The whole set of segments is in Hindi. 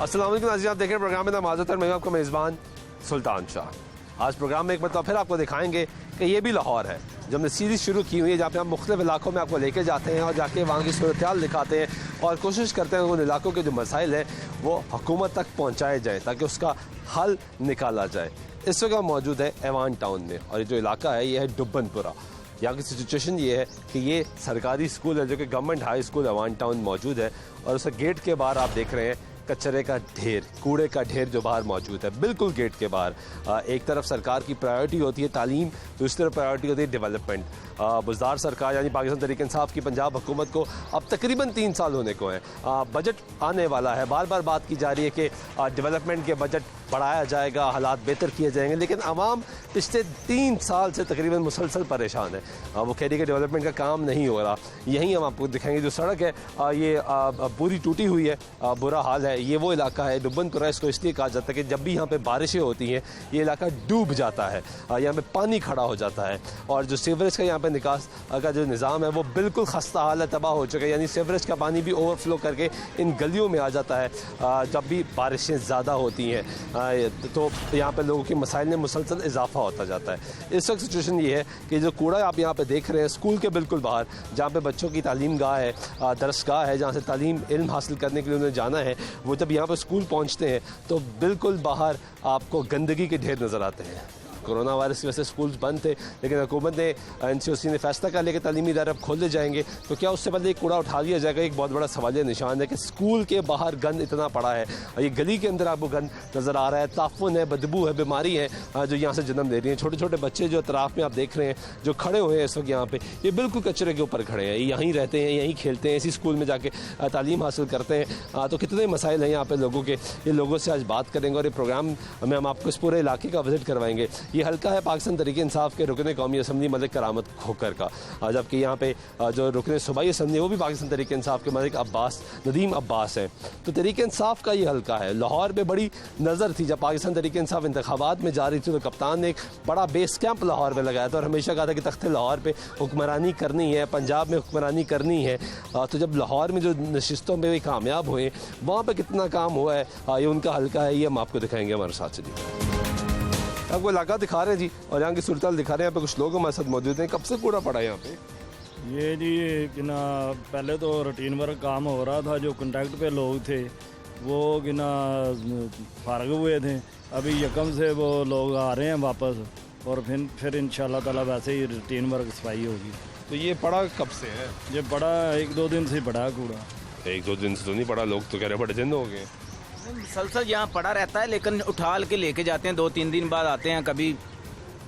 अस्सलाम वालेकुम नाज़रीन, आप देख रहे हैं प्रोग्राम में माज़रत मैं आपका मेज़बान सुल्तान शाह। आज प्रोग्राम में एक मतलब फिर आपको दिखाएंगे कि ये भी लाहौर है। जब हमने सीरीज़ शुरू की हुई है जहाँ पे हम मुख्तलिफ इलाकों में आपको लेके जाते हैं और जाके वहाँ की सूरत-ए-हाल दिखाते हैं और कोशिश करते हैं उन इलाकों के जो मसाइल हैं वो हुकूमत तक पहुँचाए जाएँ ताकि उसका हल निकाला जाए। इस वक्त हम मौजूद है ऐवान टाउन में और ये जो इलाका है ये है डुब्बनपुरा। यहाँ की सिचुएशन ये है कि ये सरकारी स्कूल है जो कि गवर्नमेंट हाई स्कूल ऐवान टाउन मौजूद है और उसके गेट के बाहर आप देख रहे हैं कचरे का ढेर, कूड़े का ढेर जो बाहर मौजूद है बिल्कुल गेट के बाहर। एक तरफ सरकार की प्रायोरिटी होती है तालीम, दूसरी तरफ प्रायोरिटी होती है डेवलपमेंट। बुज़दार सरकार यानी पाकिस्तान तहरीक-ए-इंसाफ की पंजाब हुकूमत को अब तकरीबन 3 साल होने को हैं। बजट आने वाला है, बार बार बात की जा रही है कि डेवलपमेंट के बजट बढ़ाया जाएगा, हालात बेहतर किए जाएंगे, लेकिन आवाम पिछले 3 साल से तकरीबन मुसलसल परेशान है। वो कह रही है कि डेवलपमेंट का काम नहीं हो रहा। यहीं हम आपको दिखाएंगे जो सड़क है ये पूरी टूटी हुई है, बुरा हाल है। ये वो इलाका है डुब्बनपुरा, इसको इसलिए कहा जाता है कि जब भी यहाँ पे बारिशें होती हैं ये इलाका डूब जाता है, यहाँ पे पानी खड़ा हो जाता है और जो सीवरेज का यहाँ पे निकास का जो निज़ाम है वो बिल्कुल खस्ता हाल है, तबाह हो चुका है। यानी सीवरेज का पानी भी ओवरफ्लो करके इन गलियों में आ जाता है जब भी बारिशें ज़्यादा होती हैं, तो यहाँ पे लोगों के मसाइल में मुसलसल इजाफा होता जाता है। इस वक्त सिचुएशन ये है कि जो कूड़ा आप यहाँ पे देख रहे हैं स्कूल के बिल्कुल बाहर, जहाँ पे बच्चों की तालीम गाह है, दरसगाह है, जहाँ से तालीम इल्म हासिल करने के लिए उन्हें जाना है, वो जब यहाँ पे स्कूल पहुँचते हैं तो बिल्कुल बाहर आपको गंदगी के ढेर नज़र आते हैं। कोरोना वायरस की वजह से स्कूल्स बंद थे, लेकिन हुकूमत ने NCOC ने फैसला कर लिया कि तालीमी इदारे अब खोले जाएंगे, तो क्या उससे पहले कूड़ा उठा लिया जाएगा? एक बहुत बड़ा सवालिया निशान है कि स्कूल के बाहर गंद इतना पड़ा है और ये गली के अंदर आपको गंद नज़र आ रहा है, ताफुन है, बदबू है, बीमारी है जो यहाँ से जन्म दे रही है। छोटे छोटे बच्चे जो अतराफ़ में आप देख रहे हैं जो खड़े हुए हैं इस वक्त यहाँ पे, ये बिल्कुल कचरे के ऊपर खड़े हैं, यहीं रहते हैं, यहीं खेलते हैं, इसी स्कूल में जाके तालीम हासिल करते हैं। तो कितने मसाइल हैं यहाँ पे लोगों के, ये लोगों से आज बात करेंगे और ये प्रोग्राम में हम आपको इस पूरे इलाके का विजिट करवाएंगे। ये हल्का है पाकिस्तान तहरीक-ए-इंसाफ के रुकने कौमी असम्बली मलिक करामत खोकर का, जबकि यहाँ पे जो रुकने सूबाई असम्बली वो भी पाकिस्तान तहरीक-ए-इंसाफ के मलिक नदीम अब्बास हैं। तो तहरीक-ए-इंसाफ का ये हल्का है। लाहौर में बड़ी नज़र थी जब पाकिस्तान तहरीक-ए-इंसाफ इंतखाबात में जा रही थी तो कप्तान ने एक बड़ा बेस कैंप लाहौर में लगाया था और हमेशा कहा था कि तख्ते लाहौर पे हुक्मरानी करनी है, पंजाब में हुक्मरानी करनी है। तो जब लाहौर में जो नशिस्तों में कामयाब हुए वहाँ पर कितना काम हुआ है ये उनका हल्का है, ये हम आपको दिखाएंगे हमारे साथ। चलिए आपको इलाका दिखा रहे हैं जी और यहाँ की सूरत दिखा रहे हैं। यहाँ पे कुछ लोग हमारे साथ मौजूद हैं। कब से कूड़ा पड़ा है यहाँ पे? ये जी कि ना पहले तो रूटीन वर्क काम हो रहा था, जो कॉन्ट्रैक्ट पे लोग थे वो कि ना फारग हुए थे। अभी यकम से वो लोग आ रहे हैं वापस और फिर इंशाल्लाह ताला वैसे ही रूटीन वर्क सफाई होगी। तो ये पड़ा कब से है? ये पड़ा 1-2 दिन से पड़ा कूड़ा। 1-2 दिन से तो नहीं पड़ा, लोग तो कह रहे बड़े दिन हो गए। मुसलसल यहाँ पड़ा रहता है, लेकिन उठा के लेके जाते हैं, 2-3 दिन बाद आते हैं। कभी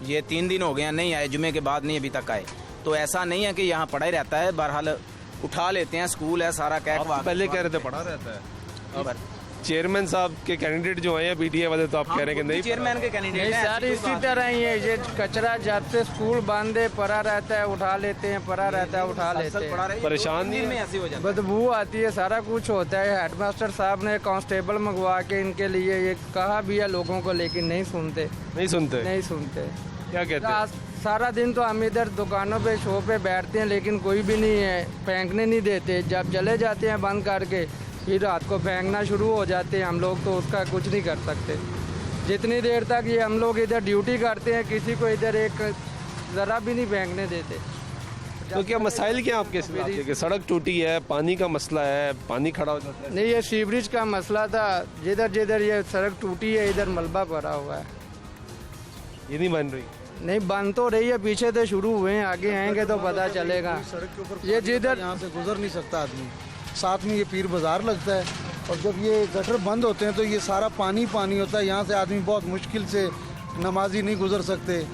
ये 3 दिन हो गए हैं नहीं आए, जुमे के बाद नहीं अभी तक आए। तो ऐसा नहीं है कि यहाँ पड़ा ही रहता है, बहरहाल उठा लेते हैं। स्कूल है सारा कैक, पहले कह रहे थे पड़ा रहता है। चेयरमैन साहब के कैंडिडेट जो हैं PTA वाले तो आप कह रहे हैं कि नहीं, चेयरमैन के कैंडिडेट हैं सर इसी तरह ही है। ये कचरा जब से स्कूल बंद है पड़ा रहता है, उठा लेते हैं, पड़ा रहता है, उठा लेते हैं। परेशान नहीं में ऐसी हो जाती है, बदबू आती है, सारा कुछ होता है। हेडमास्टर साहब ने कांस्टेबल मंगवा के इनके लिए ये कहा भी है लोगों को, लेकिन नहीं सुनते। क्या कहते हैं? सारा दिन तो हम इधर दुकानों पे शो पे बैठते हैं लेकिन कोई भी नहीं है, फेंकने नहीं देते। जब चले जाते हैं बंद करके फिर रात को फेंकना शुरू हो जाते हैं। हम लोग तो उसका कुछ नहीं कर सकते। जितनी देर तक ये हम लोग इधर ड्यूटी करते हैं किसी को इधर एक ज़रा भी नहीं फेंकने देते। तो क्या मसाइल क्या आपके इलाके के? सड़क टूटी है, पानी का मसला है, पानी खड़ा हो जाता है। नहीं, ये सीवरेज का मसला था। जिधर जिधर ये सड़क टूटी है इधर मलबा भरा हुआ है। ये नहीं बन रही? नहीं बन तो रही है, पीछे से शुरू हुए हैं, आगे आएंगे तो पता चलेगा। सड़क के ऊपर ये जिधर यहाँ से गुजर नहीं सकता आदमी। साथ में ये पीर बाजार लगता है और जब ये गटर बंद होते हैं तो ये सारा पानी होता है। यहाँ से आदमी बहुत मुश्किल से, नमाजी नहीं गुजर सकते,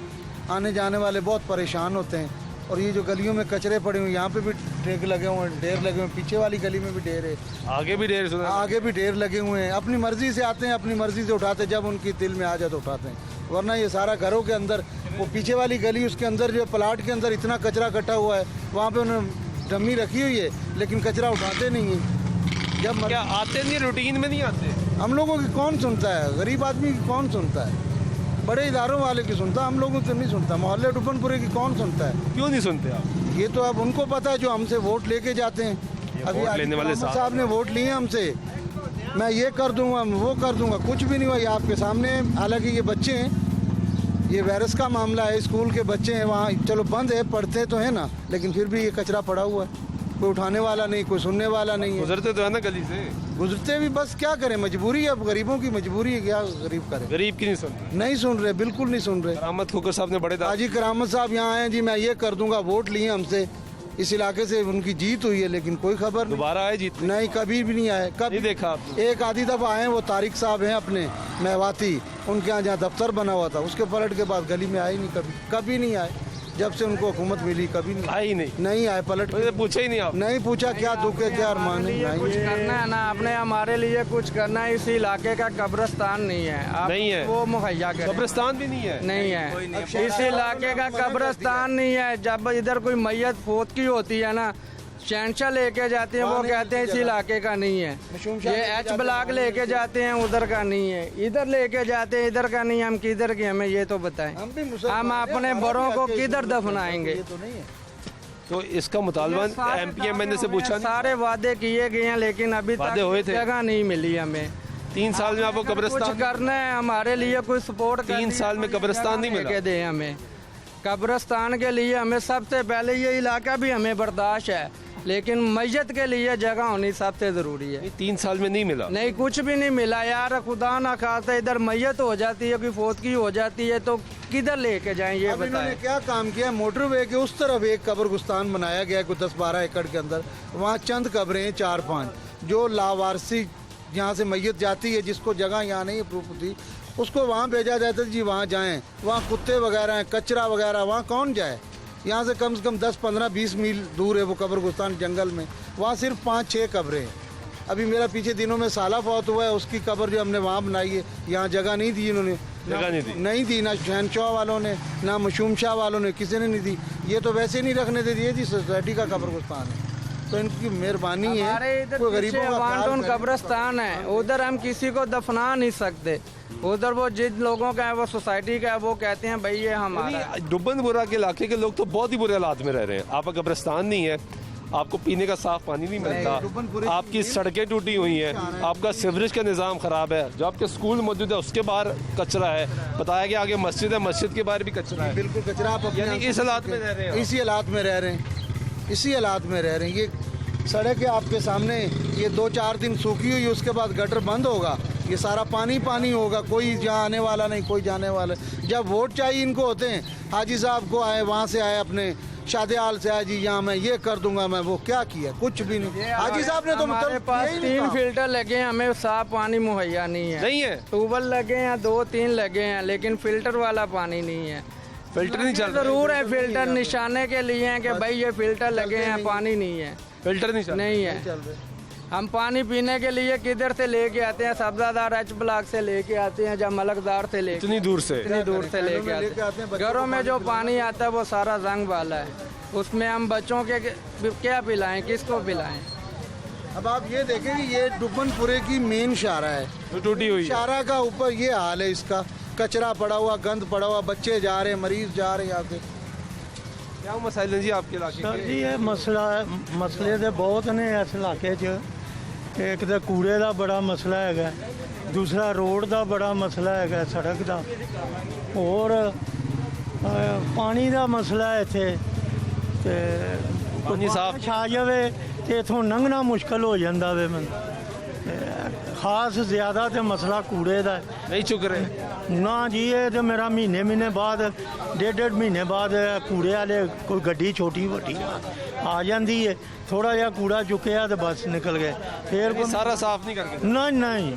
आने जाने वाले बहुत परेशान होते हैं। और ये जो गलियों में कचरे पड़े हुए, यहाँ पे भी ढेर लगे हुए हैं, पीछे वाली गली में भी ढेर है, आगे भी ढेर लगे हुए हैं। अपनी मर्जी से आते हैं, अपनी मर्जी से उठाते हैं, जब उनकी दिल में आ जाए तो उठाते हैं। वरना ये सारा घरों के अंदर, वो पीछे वाली गली उसके अंदर जो प्लाट के अंदर इतना कचरा इकट्ठा हुआ है, वहाँ पे उन्होंने डमी रखी हुई है लेकिन कचरा उठाते नहीं है। जब क्या आते नहीं, रूटीन में नहीं आते। हम लोगों की कौन सुनता है? गरीब आदमी की कौन सुनता है? बड़े इदारों वाले की सुनता, हम लोगों को नहीं सुनता। मोहल्ले डुब्बनपुरे की कौन सुनता है? क्यों नहीं सुनते आप? ये तो अब उनको पता है जो हमसे वोट लेके जाते हैं। अभी लेने वाले साहब ने वोट लिए हमसे, मैं ये कर दूंगा, मैं वो कर दूंगा, कुछ भी नहीं हुआ। ये आपके सामने है। हालांकि ये बच्चे हैं, ये वायरस का मामला है, स्कूल के बच्चे हैं, वहाँ चलो बंद है, पढ़ते तो है ना, लेकिन फिर भी ये कचरा पड़ा हुआ है, कोई उठाने वाला नहीं, कोई सुनने वाला नहीं है। गुजरते तो है ना गली से, गुजरते भी, बस क्या करें, मजबूरी है, अब गरीबों की मजबूरी है, क्या गरीब करे। गरीब की नहीं सुनते। नहीं सुन रहे, बिल्कुल नहीं सुन रहे। करामत खोकर साहब ने बड़े हाजी करामत साहब यहाँ आए जी, मैं ये कर दूंगा, वोट लिए हमसे, इस इलाके से उनकी जीत हुई है, लेकिन कोई खबर नहीं। दोबारा आए जीत नहीं, कभी भी नहीं आए। कभी नहीं देखा आपने? एक आधी दफा आए, वो तारिक साहब हैं अपने मेवाती, उनके यहाँ जहाँ दफ्तर बना हुआ था, उसके पलट के बाद गली में आए नहीं, कभी नहीं आए। जब से उनको हुकूमत मिली कभी नहीं आए ही नहीं आए, पलट मुझे पूछा ही नहीं आप। नहीं पूछा क्या दुख है, क्या अरमान है। कुछ करना है ना आपने, हमारे लिए कुछ करना है। इस इलाके का कब्रिस्तान नहीं है, आप नहीं है। वो मुहैया करें। कब्रिस्तान भी नहीं है। नहीं है, इस इलाके का कब्रिस्तान नहीं है। जब इधर कोई मैयत फोत की होती है ना, शहनशाह लेके जाते हैं, वो कहते हैं इस इलाके का नहीं है। ये एच ब्लॉक लेके जाते हैं, उधर का नहीं है। इधर लेके जाते हैं, इधर का नहीं है। हम किधर के, हमें ये तो बताएं, हम अपने बड़ों को किधर दफनाएंगे। तो इसका मुतालबा MPMN से पूछा नहीं? सारे वादे किए गए हैं, लेकिन अभी वादे हुए तक थे? जगह नहीं मिली हमें। 3 साल में आपको कुछ कब्रिस्तान, करना है हमारे लिए, कोई सपोर्ट 3 साल में कब्रिस्तान नहीं मिला? के दे हमें कब्रिस्तान के लिए। हमें सबसे पहले ये इलाका भी हमें बर्दाश्त है, लेकिन मैयत के लिए जगह होनी सबसे जरूरी है। 3 साल में नहीं मिला? नहीं, कुछ भी नहीं मिला यार। खुदा ना खासा इधर मैयत हो जाती है, कोई फोतकी हो जाती है, तो किधर लेके जाएं ये अब इन्होंने बताएं। क्या काम किया, मोटरवे के उस तरफ एक कब्रिस्तान बनाया गया है, कुछ 10-12 एकड़ के अंदर। वहाँ चंद कब्रें हैं, 4-5, जो लावारसी यहाँ से मैयत जाती है, जिसको जगह यहाँ नहीं अप्रूव थी, उसको वहाँ भेजा जाता है जी, वहाँ जाएं। वहाँ कुत्ते वगैरह हैं, कचरा वगैरह, वहाँ कौन जाए। यहाँ से कम 10, 15, 20 मील दूर है वो कब्रिस्तान जंगल में। वहाँ सिर्फ 5-6 कब्रें हैं। अभी मेरा पीछे दिनों में साला फौत हुआ है, उसकी कब्र जो हमने वहाँ बनाई है, यहाँ जगह नहीं दी इन्होंने। जगह नहीं दी? ना शहनशाह वालों ने, ना मशूम शाह वालों ने, किसी ने नहीं दी। ये तो वैसे नहीं रखने दे दिए जी, सोसाइटी का कब्रिस्तान है, तो इनकी मेहरबानी हमारे है। इधर कोई गरीबों का वांटून ख्याल कब्रिस्तान है, उधर हम किसी को दफना नहीं सकते। उधर वो जिन लोगों का है, वो सोसाइटी का है, वो कहते हैं भाई ये हमारा है। डुब्बनपुरा के इलाके के लोग तो बहुत ही बुरे हालात में रह रहे हैं। आपका कब्रिस्तान नहीं है, आपको पीने का साफ पानी नहीं मिलता, आपकी सड़कें टूटी हुई हैं, आपका सीवरेज का निज़ाम ख़राब है, जो आपके स्कूल मौजूद है उसके बाहर कचरा है, बताया गया आगे मस्जिद है, मस्जिद के बाहर भी कचरा है। बिल्कुल कचरा। आप अपने यानी इस हालात में रह रहे हैं? इसी हालात में रह रहे हैं, इसी हालात में रह रहे हैं। ये सड़क है आपके सामने, ये 2-4 दिन सूखी हुई, उसके बाद गटर बंद होगा, ये सारा पानी पानी होगा, कोई यहाँ आने वाला नहीं, कोई जाने वाला। जब वोट चाहिए इनको होते हैं, हाजी साहब को आए, वहाँ से आए अपने शादेहाल से आए जी, यहाँ मैं ये कर दूंगा, मैं वो क्या किया, कुछ भी नहीं। हाजी साहब ने तो हमारे पास 3 फिल्टर लगे हैं, हमें साफ पानी मुहैया नहीं है। नहीं है? ट्यूबवेल लगे हैं, 2-3 लगे हैं, लेकिन फिल्टर वाला पानी नहीं है। फिल्टर नहीं चल रहा? जरूर है फिल्टर, निशाने के लिए हैं कि भाई ये फिल्टर लगे हैं, पानी नहीं है। फिल्टर नहीं चल रहा? नहीं है। हम पानी पीने के लिए किधर से लेके आते हैं, सब्जादार एच ब्लॉक से लेके आते हैं, जब मलकदार से लेके, इतनी दूर से इतनी दूर से लेके आते हैं। घरों में जो पानी आता है वो सारा जंग वाला है, उसमें हम बच्चों के क्या पिलाएं, किसको पिलाएं। अब आप ये देखें कि ये डुब्बनपुरे की मेन शारा है, तो टूटी हुई है। शारा का ऊपर ये हाल है इसका, कचरा पड़ा हुआ, गंद पड़ा हुआ, बच्चे जा रहे हैं, मरीज जा रहे हैं यहाँ से। क्या मसाइल हैं जी आपके इलाके सर के? जी ਇਹ ਮਸਲੇ ਤੇ ਬਹੁਤ ਨੇ ਇਸ ਇਲਾਕੇ 'ਚ। ਇੱਕ ਤਾਂ ਕੂੜੇ ਦਾ ਬੜਾ ਮਸਲਾ ਹੈਗਾ, ਦੂਸਰਾ ਰੋਡ ਦਾ ਬੜਾ ਮਸਲਾ ਹੈਗਾ, ਸੜਕ ਦਾ, ਹੋਰ ਪਾਣੀ ਦਾ ਮਸਲਾ ਹੈ ਇੱਥੇ। ਤੇ ਪਾਣੀ ਸਾਫ਼ ਛਾ ਜਾਵੇ ਤੇ ਇਥੋਂ ਲੰਘਣਾ ਮੁਸ਼ਕਲ ਹੋ ਜਾਂਦਾ ਵੇ ਮੈਨੂੰ। ਖਾਸ ਜ਼ਿਆਦਾ ਤੇ ਮਸਲਾ ਕੂੜੇ ਦਾ ਹੈ। नहीं चुक रहे? ਨਾ ਜੀ, ਇਹ ਤੇ ਮੇਰਾ ਮਹੀਨੇ ਬਾਅਦ, ਡੇਢ ਮਹੀਨੇ ਬਾਅਦ ਕੂੜੇ ਵਾਲੇ ਕੋਈ ਗੱਡੀ ਛੋਟੀ ਵੱਡੀ ਆ ਜਾਂਦੀ ਹੈ, ਥੋੜਾ ਜਿਹਾ ਕੂੜਾ ਚੁੱਕਿਆ ਤੇ ਬਸ ਨਿਕਲ ਗਏ। ਫੇਰ ये सारा साफ नहीं करके? ਨਹੀਂ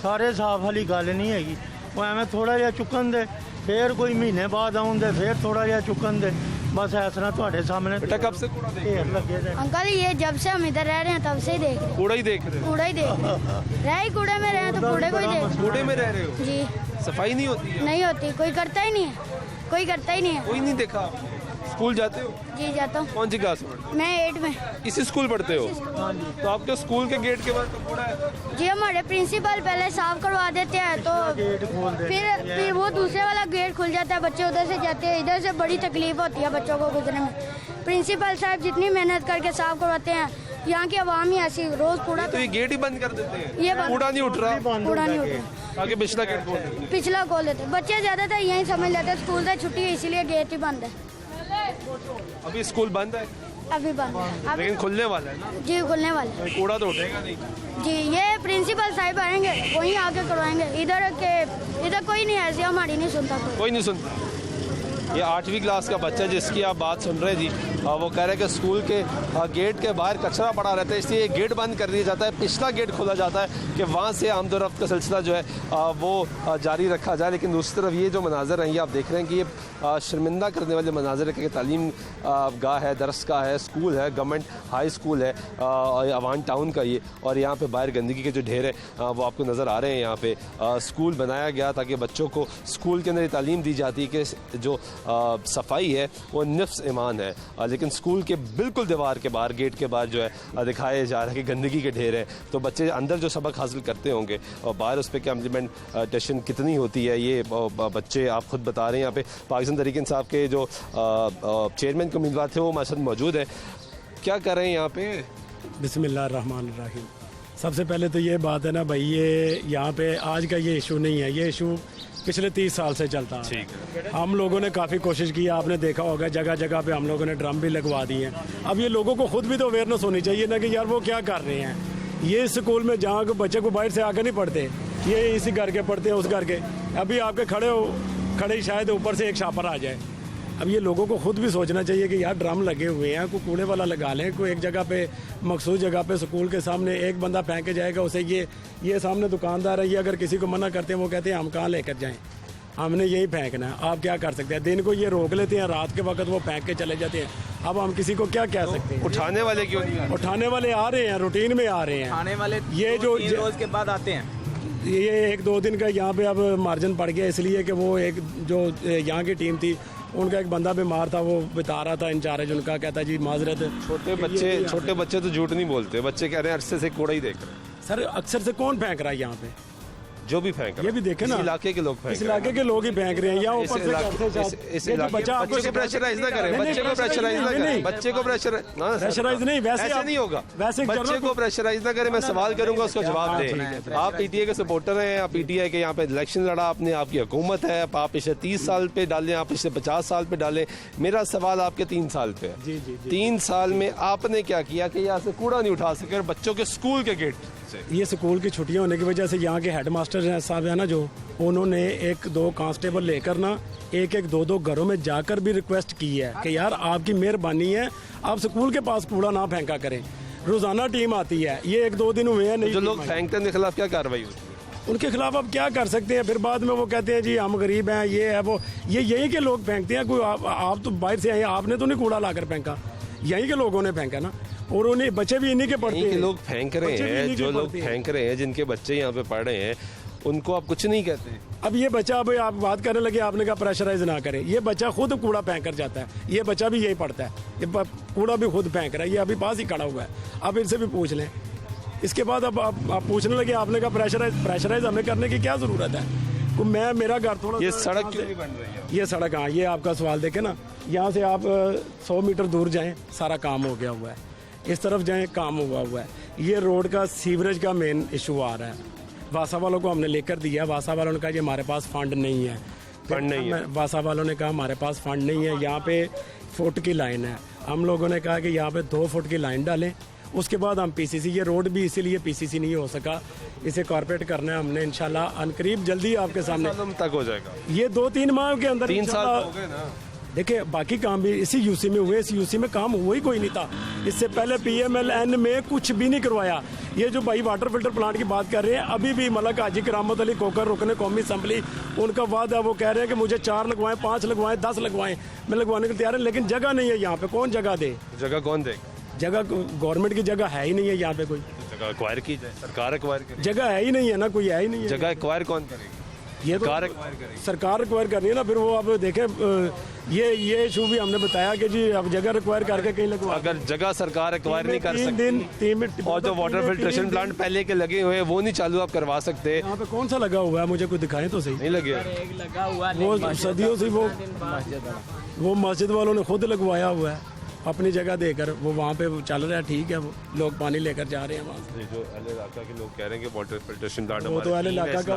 ਸਾਰੇ ਸਾਫ ਵਾਲੀ ਗੱਲ ਨਹੀਂ ਹੈਗੀ। ਉਹ ਐਵੇਂ ਥੋੜਾ ਜਿਹਾ ਚੁੱਕਣ ਦੇ, ਫੇਰ ਕੋਈ ਮਹੀਨੇ ਬਾਅਦ ਆਉਂਦੇ, ਫੇਰ ਥੋੜਾ ਜਿਹਾ ਚੁੱਕਣ ਦੇ, बस ਇਸ तर੍ਹਾਂ ਤੁਹਾਡੇ ਸਾਹਮਣੇ बेटा कब से कूड़ा देख ढेर लगे थे। अंकल ये जब से हम इधर रह रहे हैं तब से ही देख रहे हैं, कूड़ा ही देख रहे हो? कूड़ा ही देख रहे हैं। रह ही कूड़े में रहे हैं तो कूड़े को ही देख रहे कूड़े में रह रहे हो? हैं। जी सफाई नहीं होती है? नहीं होती, कोई करता ही नहीं है, कोई करता ही नहीं है। कोई नहीं देखा? स्कूल जाते हो? जी जाता हूँ, कौन सी क्लास में पढ़ते मैं 8 में। हो? इसी स्कूल पढ़ते हो? तो आपके स्कूल के गेट के बाहर तो कूड़ा है? जी हमारे प्रिंसिपल पहले साफ करवा देते हैं, तो गेट खोल देते फिर वो दूसरे वाला गेट खुल जाता है, बच्चे उधर से जाते हैं, इधर से बड़ी तकलीफ होती है बच्चों को गुजरने में। प्रिंसिपल साहब जितनी मेहनत करके साफ करवाते हैं, यहाँ की आवाम ही ऐसी रोज कूड़ा तो ये गेट ही बंद कर देते हैं, ये बंद- कूड़ा नहीं उठ रहा, कूड़ा नहीं उठ रहा, आगे पिछला गेट खोल देते हैं। पिछला खोल देते। बच्चे ज्यादातर यही समझ लेते हैं स्कूल से छुट्टी है इसीलिए गेट ही बंद है। अभी स्कूल बंद है अभी बंद है अभी लेकिन खुलने वाला है ना, जी खुलने वाले तो कूड़ा तो उठेगा नहीं। जी। ये प्रिंसिपल साहब आएंगे वहीं आके करवाएंगे, इधर कोई नहीं ऐसी हमारी नहीं सुनता कोई। नहीं सुनता। ये 8वीं क्लास का बच्चा जिसकी आप बात सुन रहे जी, वो कह रहे हैं कि स्कूल के गेट के बाहर कचरा पड़ा रहता है, इसलिए ये गेट बंद कर दिया जाता है, पिछला गेट खोला जाता है कि वहाँ से आमदोरफ्त का सिलसिला जो है वो जारी रखा जाए। लेकिन दूसरी तरफ ये जो मनाजर हैं ये आप देख रहे हैं कि ये शर्मिंदा करने वाले मनाजर है कि तालीम गाह है, दरस गाह है, स्कूल है, गवर्नमेंट हाई स्कूल है अवान टाउन का ये, और यहाँ पे बाहर गंदगी के जो ढेर है वो आपको नज़र आ रहे हैं। यहाँ पे स्कूल बनाया गया ताकि बच्चों को स्कूल के अंदर तालीम दी जाती है कि जो सफाई है वो निफ्स ईमान है, लेकिन स्कूल के बिल्कुल दीवार के बाहर, गेट के बाहर जो है दिखाया जा रहा है कि गंदगी के ढेर है। तो बच्चे अंदर जो सबक हासिल करते होंगे और बाहर उस पर क्या इम्प्लीमेंटेशन कितनी होती है ये बच्चे आप खुद बता रहे हैं। यहाँ पे पाकिस्तान तहरीक इंसाफ के जो चेयरमैन के उम्मीदवार थे वो हमारे साथ मौजूद है। क्या कर रहे हैं यहाँ पे? बिस्मिल्लाहिर्रहमानिर्रहीम। सबसे पहले तो ये बात है ना भाई, ये यहाँ पे आज का ये इशू नहीं है, ये इशू पिछले 30 साल से चलता है। हम लोगों ने काफ़ी कोशिश की, आपने देखा होगा जगह जगह पे हम लोगों ने ड्रम भी लगवा दिए हैं। अब ये लोगों को खुद भी तो अवेयरनेस होनी चाहिए ना कि यार वो क्या कर रहे हैं। ये स्कूल में जहाँ के बच्चे को बाहर से आकर नहीं पढ़ते, ये इसी घर के पढ़ते हैं, उस घर के। अभी आपके खड़े ही शायद ऊपर से एक छापर आ जाए। अब ये लोगों को खुद भी सोचना चाहिए कि यार ड्रम लगे हुए हैं, कोई कूड़े वाला लगा लें, कोई एक जगह पे मखसूस जगह पे स्कूल के सामने एक बंदा फेंक के जाएगा उसे। ये सामने दुकानदार है, ये अगर किसी को मना करते हैं वो कहते हैं हम कहाँ लेकर जाएं, हमने यही फेंकना है। आप क्या कर सकते हैं? दिन को ये रोक लेते हैं, रात के वक्त वो फेंक के चले जाते हैं। अब हम किसी को क्या कह सकते हैं? उठाने वाले क्यों नहीं आते? उठाने वाले आ रहे हैं, रूटीन में आ रहे हैं। आने वाले ये जो 3 रोज के बाद आते हैं। ये 1-2 दिन का यहाँ पे अब मार्जिन पड़ गया, इसलिए कि वो एक जो यहाँ की टीम थी उनका एक बंदा बीमार था, वो बता रहा था इंचार्ज उनका, कहता जी माजरत। छोटे बच्चे तो झूठ नहीं बोलते, बच्चे कह रहे हैं अरसे से कूड़ा ही देख रहे हैं। सर अक्सर से कौन फेंक रहा है यहाँ पे? जो भी फेंक रहा है, ये भी देखे ना, इस इलाके के लोग फेंक इस रहे हैं। इलाके के लोग ही फेंक रहे हैं। या इस ऊपर से इलाके- घर से इस ये जो इलाके- बच्चा बच्चे को प्रेशराइज ना करें, बच्चे को प्रेशराइज ना करें, बच्चे को प्रेशराइज नहीं, वैसे ऐसे नहीं होगा। वैसे बच्चे को प्रेशराइज ना करें। मैं सवाल करूंगा, उसको जवाब दें। आप पीटीए के सपोर्टर हैं, आप पीटीए के यहाँ पे इलेक्शन लड़ा आपने, आपकी हुकूमत है, आप पिछले 30 साल पे डालें, आप पिछले 50 साल पे डालें। मेरा सवाल आपके 3 साल पे है। 3 साल में आपने क्या किया कि यहाँ से कूड़ा नहीं उठा सके बच्चों के स्कूल के गेट से? ये स्कूल की छुट्टियां होने की वजह से यहाँ के हेडमास्टर साहब है ना, जो उन्होंने 1-2 कांस्टेबल लेकर ना 1-2 घरों में जाकर भी रिक्वेस्ट की है कि यार आपकी मेहरबानी है, आप स्कूल के पास कूड़ा ना फेंका करें। रोजाना टीम आती है, ये 1-2 दिन हुए हैं नहीं। जो लोग फेंकते हैं उनके खिलाफ क्या कार्रवाई होती है? उनके खिलाफ अब क्या कर सकते हैं? फिर बाद में वो कहते हैं जी हम गरीब हैं, ये है वो। ये यहीं के लोग फेंकते हैं, कोई आप तो बाहर से आए, आपने तो नहीं कूड़ा लाकर फेंका, यहीं के लोगों ने फेंका ना। और उन्हें बच्चे भी इन्हीं के पढ़ते हैं, लोग फेंक रहे हैं, जो लोग फेंक रहे हैं, जिनके बच्चे यहाँ पे पढ़ रहे हैं, उनको आप कुछ नहीं कहते? अब ये बच्चा, अब आप बात करने लगे, आपने कहा प्रेशराइज ना करें। ये बच्चा खुद कूड़ा फेंक कर जाता है, ये बच्चा भी यही पढ़ता है, ये कूड़ा भी खुद फेंक रहा है, ये अभी पास ही खड़ा हुआ है। आप इनसे भी पूछ लें। इसके बाद अब आप पूछने लगे, आपने कहा प्रेशराइज हमें करने की क्या ज़रूरत है? मेरा घर थोड़ा, ये सड़क क्यों नहीं बन रही है? ये सड़क, हाँ, ये आपका सवाल देखे ना, यहाँ से आप 100 मीटर दूर जाएं, सारा काम हो गया हुआ है। इस तरफ जाएं, काम हुआ है। ये रोड का सीवरेज का मेन इशू आ रहा है। वासा वालों को हमने लेकर दिया, वासा वालों ने कहा कि हमारे पास फंड नहीं है। वासा वालों ने कहा हमारे पास फंड नहीं है, यहाँ पे फुट की लाइन है। हम लोगों ने कहा कि यहाँ पे 2 फुट की लाइन डालें, उसके बाद हम पीसीसी, ये रोड भी इसीलिए पीसीसी नहीं हो सका, इसे कॉर्पोरेट करना है हमने। इंशाल्लाह अनकरीब जल्दी आपके सामने तक हो जाएगा। ये 2-3 माह के अंदर 3 साल हो गए ना। देखिए बाकी काम भी इसी यूसी में हुए, इस यूसी में काम हुआ ही कोई नहीं था। इससे पहले PMLN में कुछ भी नहीं करवाया। ये जो भाई वाटर फिल्टर प्लांट की बात कर रहे हैं, अभी भी मलक हाजी करामत अली कोकर रुकने कौमी असम्बली, उनका वादा, वो कह रहे हैं कि मुझे 4 लगवाएं, 5 लगवाएं, 10 लगवाएं, मैं लगवाने के तैयार है, लेकिन जगह नहीं है यहाँ पे। कौन जगह दे? जगह कौन दे? जगह गवर्नमेंट की जगह है ही नहीं है यहाँ पे। कोई जगह एक्वायर की जाए, सरकार एक्वायर करे। जगह है ही नहीं है ना, कोई है ही नहीं है। जगह एक्वायर कौन करेगी? ये तो सरकार रिक्वायर करनी है ना। फिर वो आप देखें, ये इशू भी हमने बताया कि जी अब जगह रिक्वायर करके कहीं लगवा। अगर जगह सरकार एक्वायर नहीं कर 3 सकती दिन और जो वाटर फिल्ट्रेशन प्लांट पहले के लगे हुए हैं वो नहीं चालू आप करवा सकते? यहाँ पे कौन सा लगा हुआ है? मुझे कोई दिखाएं तो सही। नहीं लगे। वो सदियों से वो मस्जिद वालों ने खुद लगवाया हुआ है। अपनी जगह देकर वो वहाँ पे वो चल रहा है, ठीक है, वो लोग पानी लेकर जा रहे हैं वहाँ से। जो अहले इलाका के लोग कह रहे हैं कि वाटर फिल्ट्रेशन प्लांट वो तो अहले इलाका का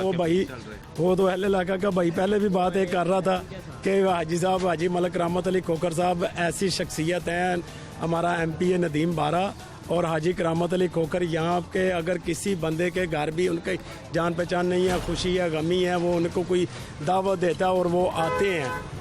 अहले इलाका का भाई पहले भी बात एक कर रहा था कि हाजी साहब, हाजी मलक रहमत अली खोखर साहब ऐसी शख्सियत हैं, हमारा MP है नदीम बारा और हाजी करामत अली खोखर, यहाँ के अगर किसी बंदे के घर भी उनके जान पहचान नहीं है, खुशी है, गमी है, वो उनको कोई दावत देता है और वो आते हैं।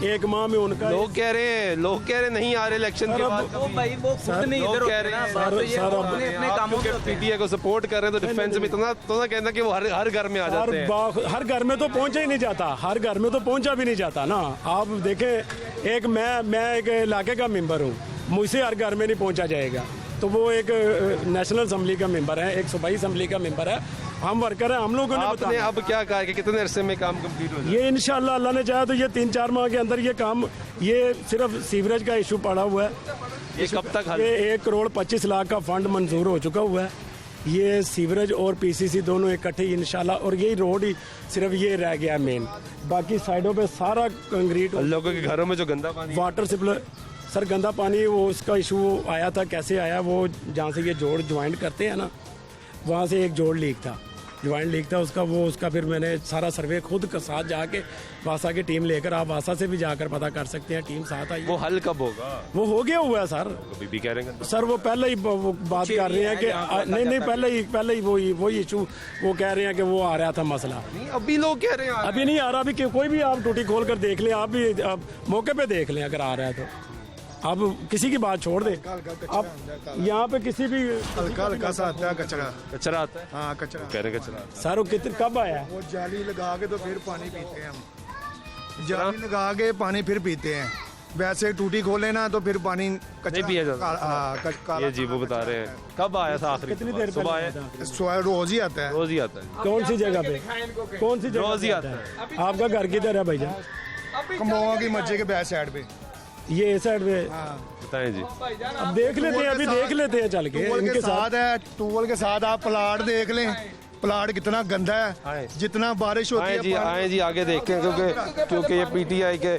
एक माह में उनका लोग कह रहे नहीं आ रहे इलेक्शन के बाद। वो भाई वो खुद नहीं इधर होते ना, बात तो ये है, वो अपने कामों के होते हैं। पीटीआई को सपोर्ट कर रहे हैं तो डिफेंस में इतना तो ना कहना कि वो हर घर में आ जाते हैं। हर घर में तो पहुंचा ही नहीं जाता, हर घर में तो पहुंचा भी नहीं जाता ना। आप देखें, एक मैं एक इलाके का मेंबर हूँ, मुझसे हर घर में नहीं पहुंचा जाएगा, तो वो एक नेशनल असम्बली का मेंबर है, एक सूबाई असम्बली का मेंबर है, हम वर्कर हैं, हम लोगों ने आपने अब क्या कहा कि कितने अरसे में काम कंप्लीट हो जाए? ये इंशाल्लाह अल्लाह ने चाहा तो ये 3-4 माह के अंदर ये काम, ये सिर्फ सीवरेज का इशू पड़ा हुआ है, ये कब तक हल? ये 1 करोड़ 25 लाख का फंड मंजूर हो चुका हुआ है। ये सीवरेज और PCC दोनों इकट्ठे इंशाल्लाह, और यही रोड ही सिर्फ ये रह गया है मेन, बाकी साइडों पे सारा कंक्रीट। लोगों के घरों में जो गंदा पानी, वाटर सप्लाई, सर गंदा पानी, वो उसका इशू आया था, कैसे आया, वो जहाँ से ये जोड़ ज्वाइंट करते हैं ना, वहाँ से एक जोड़ लीक था, ज्वाइंट लीक था उसका फिर मैंने सारा सर्वे खुद के साथ जाके वासा की टीम लेकर, आप वासा से भी जाकर पता कर सकते हैं, टीम साथ आई। वो हल कब होगा? वो हो गया हुआ है सर, अभी भी कह रहे हैं सर वो पहले ही वो बात कर रहे हैं कि नहीं पहले ही वही इशू वो कह रहे हैं कि वो आ रहा था मसला। अभी लोग कह रहे हैं अभी नहीं आ रहा, अभी कोई भी आप टूटी खोल कर देख लें, आप भी आप मौके पे देख लें अगर आ रहा है तो। अब किसी की बात छोड़ दे, अब यहाँ पे किसी भी हल्का सा आता है कचरा आता है। हाँ कचरा कह रहे कचरा सर कितने कब आया? वो जाली लगा के तो फिर पानी पीते हैं हम, जाली लगा के पानी फिर पीते हैं, वैसे टूटी खोले ना तो फिर पानी नहीं पिया जाता। ये जी वो बता रहे हैं कब आया था आखिरी? कितनी देर सुबह आया? रोज ही आता है। रोज ही आता है। कौन सी जगह पे, कौन सी जगह रोज ही पे आता है। आपका घर किधर है भाईजान? कमोआ की मस्जिद के बैक साइड पे। ये साइड पे बताएं जी। अब देख लेते हैं, अभी देख लेते हैं चल के इनके साथ है, टूवल के साथ आप प्लाट देख लें, प्लाट कितना गंदा है, जितना बारिश होती है। आए जी आगे देखते हैं, क्योंकि ये PTI के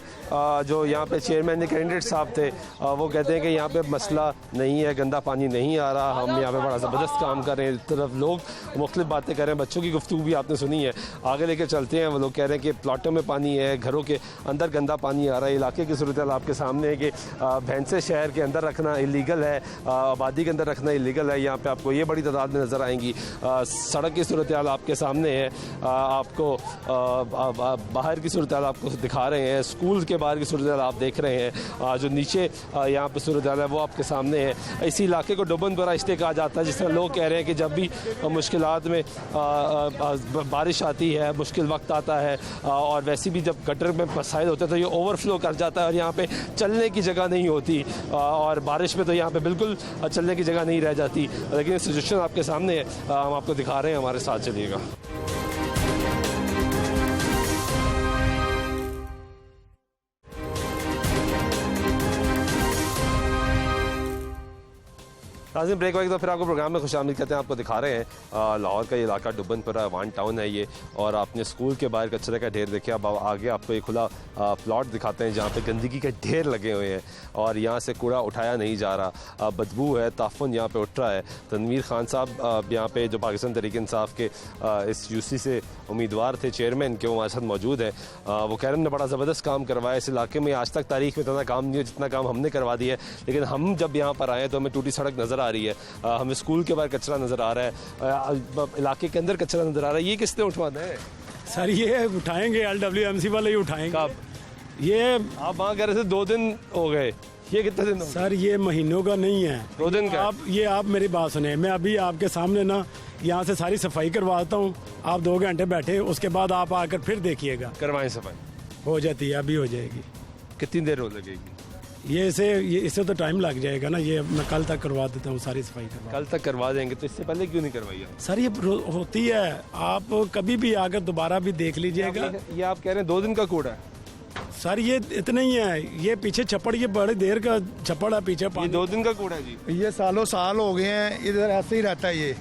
जो यहाँ पे चेयरमैन कैंडिडेट साहब थे, वो कहते हैं कि यहाँ पे मसला नहीं है, गंदा पानी नहीं आ रहा, हम यहाँ पे बड़ा ज़बरदस्त काम कर रहे हैं। तरफ लोग मुख्तलिफ बातें कर रहे हैं, बच्चों की गुफ्तगू भी आपने सुनी है, आगे लेकर चलते हैं। वो लोग कह रहे हैं कि प्लाटों में पानी है, घरों के अंदर गंदा पानी आ रहा है। इलाके की सूरत आपके सामने है कि भैंसे शहर के अंदर रखना इलीगल है, आबादी के अंदर रखना इलीगल है। यहाँ पे आपको ये बड़ी तादाद में नज़र आएंगी। सड़क की सूरत हाल आपके सामने है, आपको बाहर की सूरत हाल आपको दिखा रहे हैं, स्कूल के बाहर की सूरत हाल आप देख रहे हैं, जो नीचे यहाँ पे सूरत हाल है वो आपके सामने है। इसी इलाके को डुबनपुरा इसलिए कहा जाता है, जिस तरह लोग कह रहे हैं कि जब भी मुश्किलात में बारिश आती है, मुश्किल वक्त आता है, और वैसे भी जब गटर में मसाइल होते हैं तो ये ओवरफ्लो कर जाता है और यहाँ पे चलने की जगह नहीं होती, और बारिश में तो यहाँ पे बिल्कुल चलने की जगह नहीं रह जाती। लेकिन सिचुएशन आपके सामने है, हम आपको दिखा रहे हैं, हमारे साथ चलिएगा। नाज़रीन ब्रेक वाइक तो फिर आपको प्रोग्राम में खुशामदीद कहते हैं। आपको दिखा रहे हैं लाहौर का ये इलाका डुबनपुरा वन टाउन है ये, और आपने स्कूल के बाहर कचरे का ढेर देखा। अब आगे आपको एक खुला प्लॉट दिखाते हैं जहाँ पे गंदगी के ढेर लगे हुए हैं और यहाँ से कूड़ा उठाया नहीं जा रहा, बदबू है, ताफुन यहाँ पे उठ रहा है। तनवीर खान साहब यहाँ पे जो पाकिस्तान तहरीक इंसाफ के इस UC से उम्मीदवार थे, चेयरमैन के, वो हमारे साथ मौजूद हैं। वो कह रहे हैं बड़ा ज़बरदस्त काम करवाया इस इलाके में, आज तक तारीख में इतना काम नहीं है जितना काम हमने करवा दिया है। लेकिन हम जब यहाँ पर आए तो हमें टूटी सड़क नज़र आ रही है, हमें स्कूल के बाहर कचरा नज़र आ रहा है, इलाके के अंदर कचरा नज़र आ रहा है। ये किसने उठवाना है? सर ये उठाएंगे, LWMC वाले ही उठाएंगे। कब? ये आप वहाँ कह रहे थे 2 दिन हो गए, ये कितने दिन हो गए? सर ये महीनों का नहीं है, 2 दिन का। आप मेरी बात सुने, मैं अभी आपके सामने ना यहाँ से सारी सफाई करवाता हूँ, आप 2 घंटे बैठे, उसके बाद आप आकर फिर देखिएगा। करवाएं सफाई, हो जाती है, अभी हो जाएगी। कितनी देर हो लगेगी? ये इससे तो टाइम लग जाएगा ना, ये मैं कल तक करवा देता हूँ सारी सफाई करवा। कल तक करवा देंगे तो इससे पहले क्यों नहीं करवाई? सर ये होती है, आप कभी भी आकर दोबारा भी देख लीजिएगा। ये आप कह रहे हैं 2 दिन का कूड़ा है? सर ये इतना ही है, ये पीछे छप्पड़, ये बड़ी देर का छप्पड़ है पीछे, ये 2 दिन का कूड़ा है जी। ये सालों साल हो गए हैं, इधर ऐसे ही रहता है। ये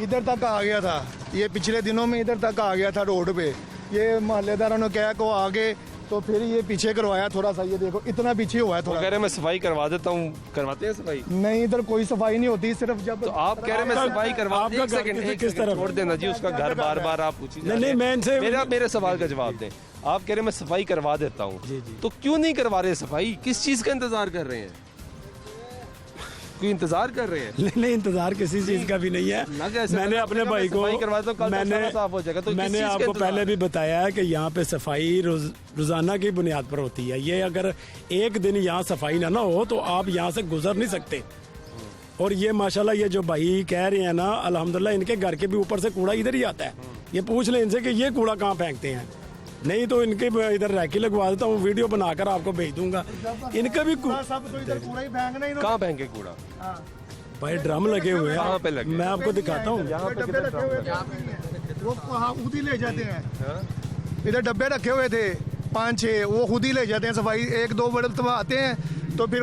इधर तक आ गया था, ये पिछले दिनों में इधर तक आ गया था रोड पे। ये मोहल्लेदारों ने कहा कि वो आगे तो फिर ये पीछे करवाया थोड़ा सा, ये देखो इतना पीछे हुआ है वो थोड़ा। कह रहे हैं मैं सफाई करवा देता हूँ, करवाते हैं सफाई? नहीं, इधर कोई सफाई नहीं होती, सिर्फ जब तो आप कह रहे हैं मैं सफाई करवा, आपका एक सेकंड, घर एक किस सेकंड, तरफ? छोड़ देना जी उसका घर, बार बार आप पूछी जा नहीं, रहे हैं। मैं इनसे- मेरे सवाल का जवाब दें। आप कह रहे हैं मैं सफाई करवा देता हूँ, तो क्यों नहीं करवा रहे सफाई? किस चीज का इंतजार कर रहे हैं? कोई इंतजार कर रहे हैं? नहीं, इंतजार किसी चीज का भी नहीं है। मैंने अपने भाई को मैंने आपको पहले भी बताया है कि यहाँ पे सफाई रोजाना की बुनियाद पर होती है। ये अगर एक दिन यहाँ सफाई ना हो तो आप यहाँ से गुजर नहीं सकते। और ये माशाल्लाह ये जो भाई कह रहे हैं ना, अल्हम्दुलिल्लाह इनके घर के भी ऊपर से कूड़ा इधर ही आता है। ये पूछ लें इनसे कि ये कूड़ा कहाँ फेंकते हैं, नहीं तो इनके इधर रैकी लगवा देता हूँ, वीडियो बनाकर आपको भेज दूंगा। इनका भी सब तो इधर कूड़ा ही फेंकना ही। कहाँ फेंके कूड़ा? भाई ड्रम लगे हुए हैं, कहाँ पे लगे? मैं आपको दिखाता हूँ। डब्बे रखे हुए थे, वो कहाँ खुद ही ले जाते हैं। इधर डब्बे रखे हुए थे 5-6, वो खुद ही ले जाते हैं सफाई। 1-2 मरतबा आते हैं तो फिर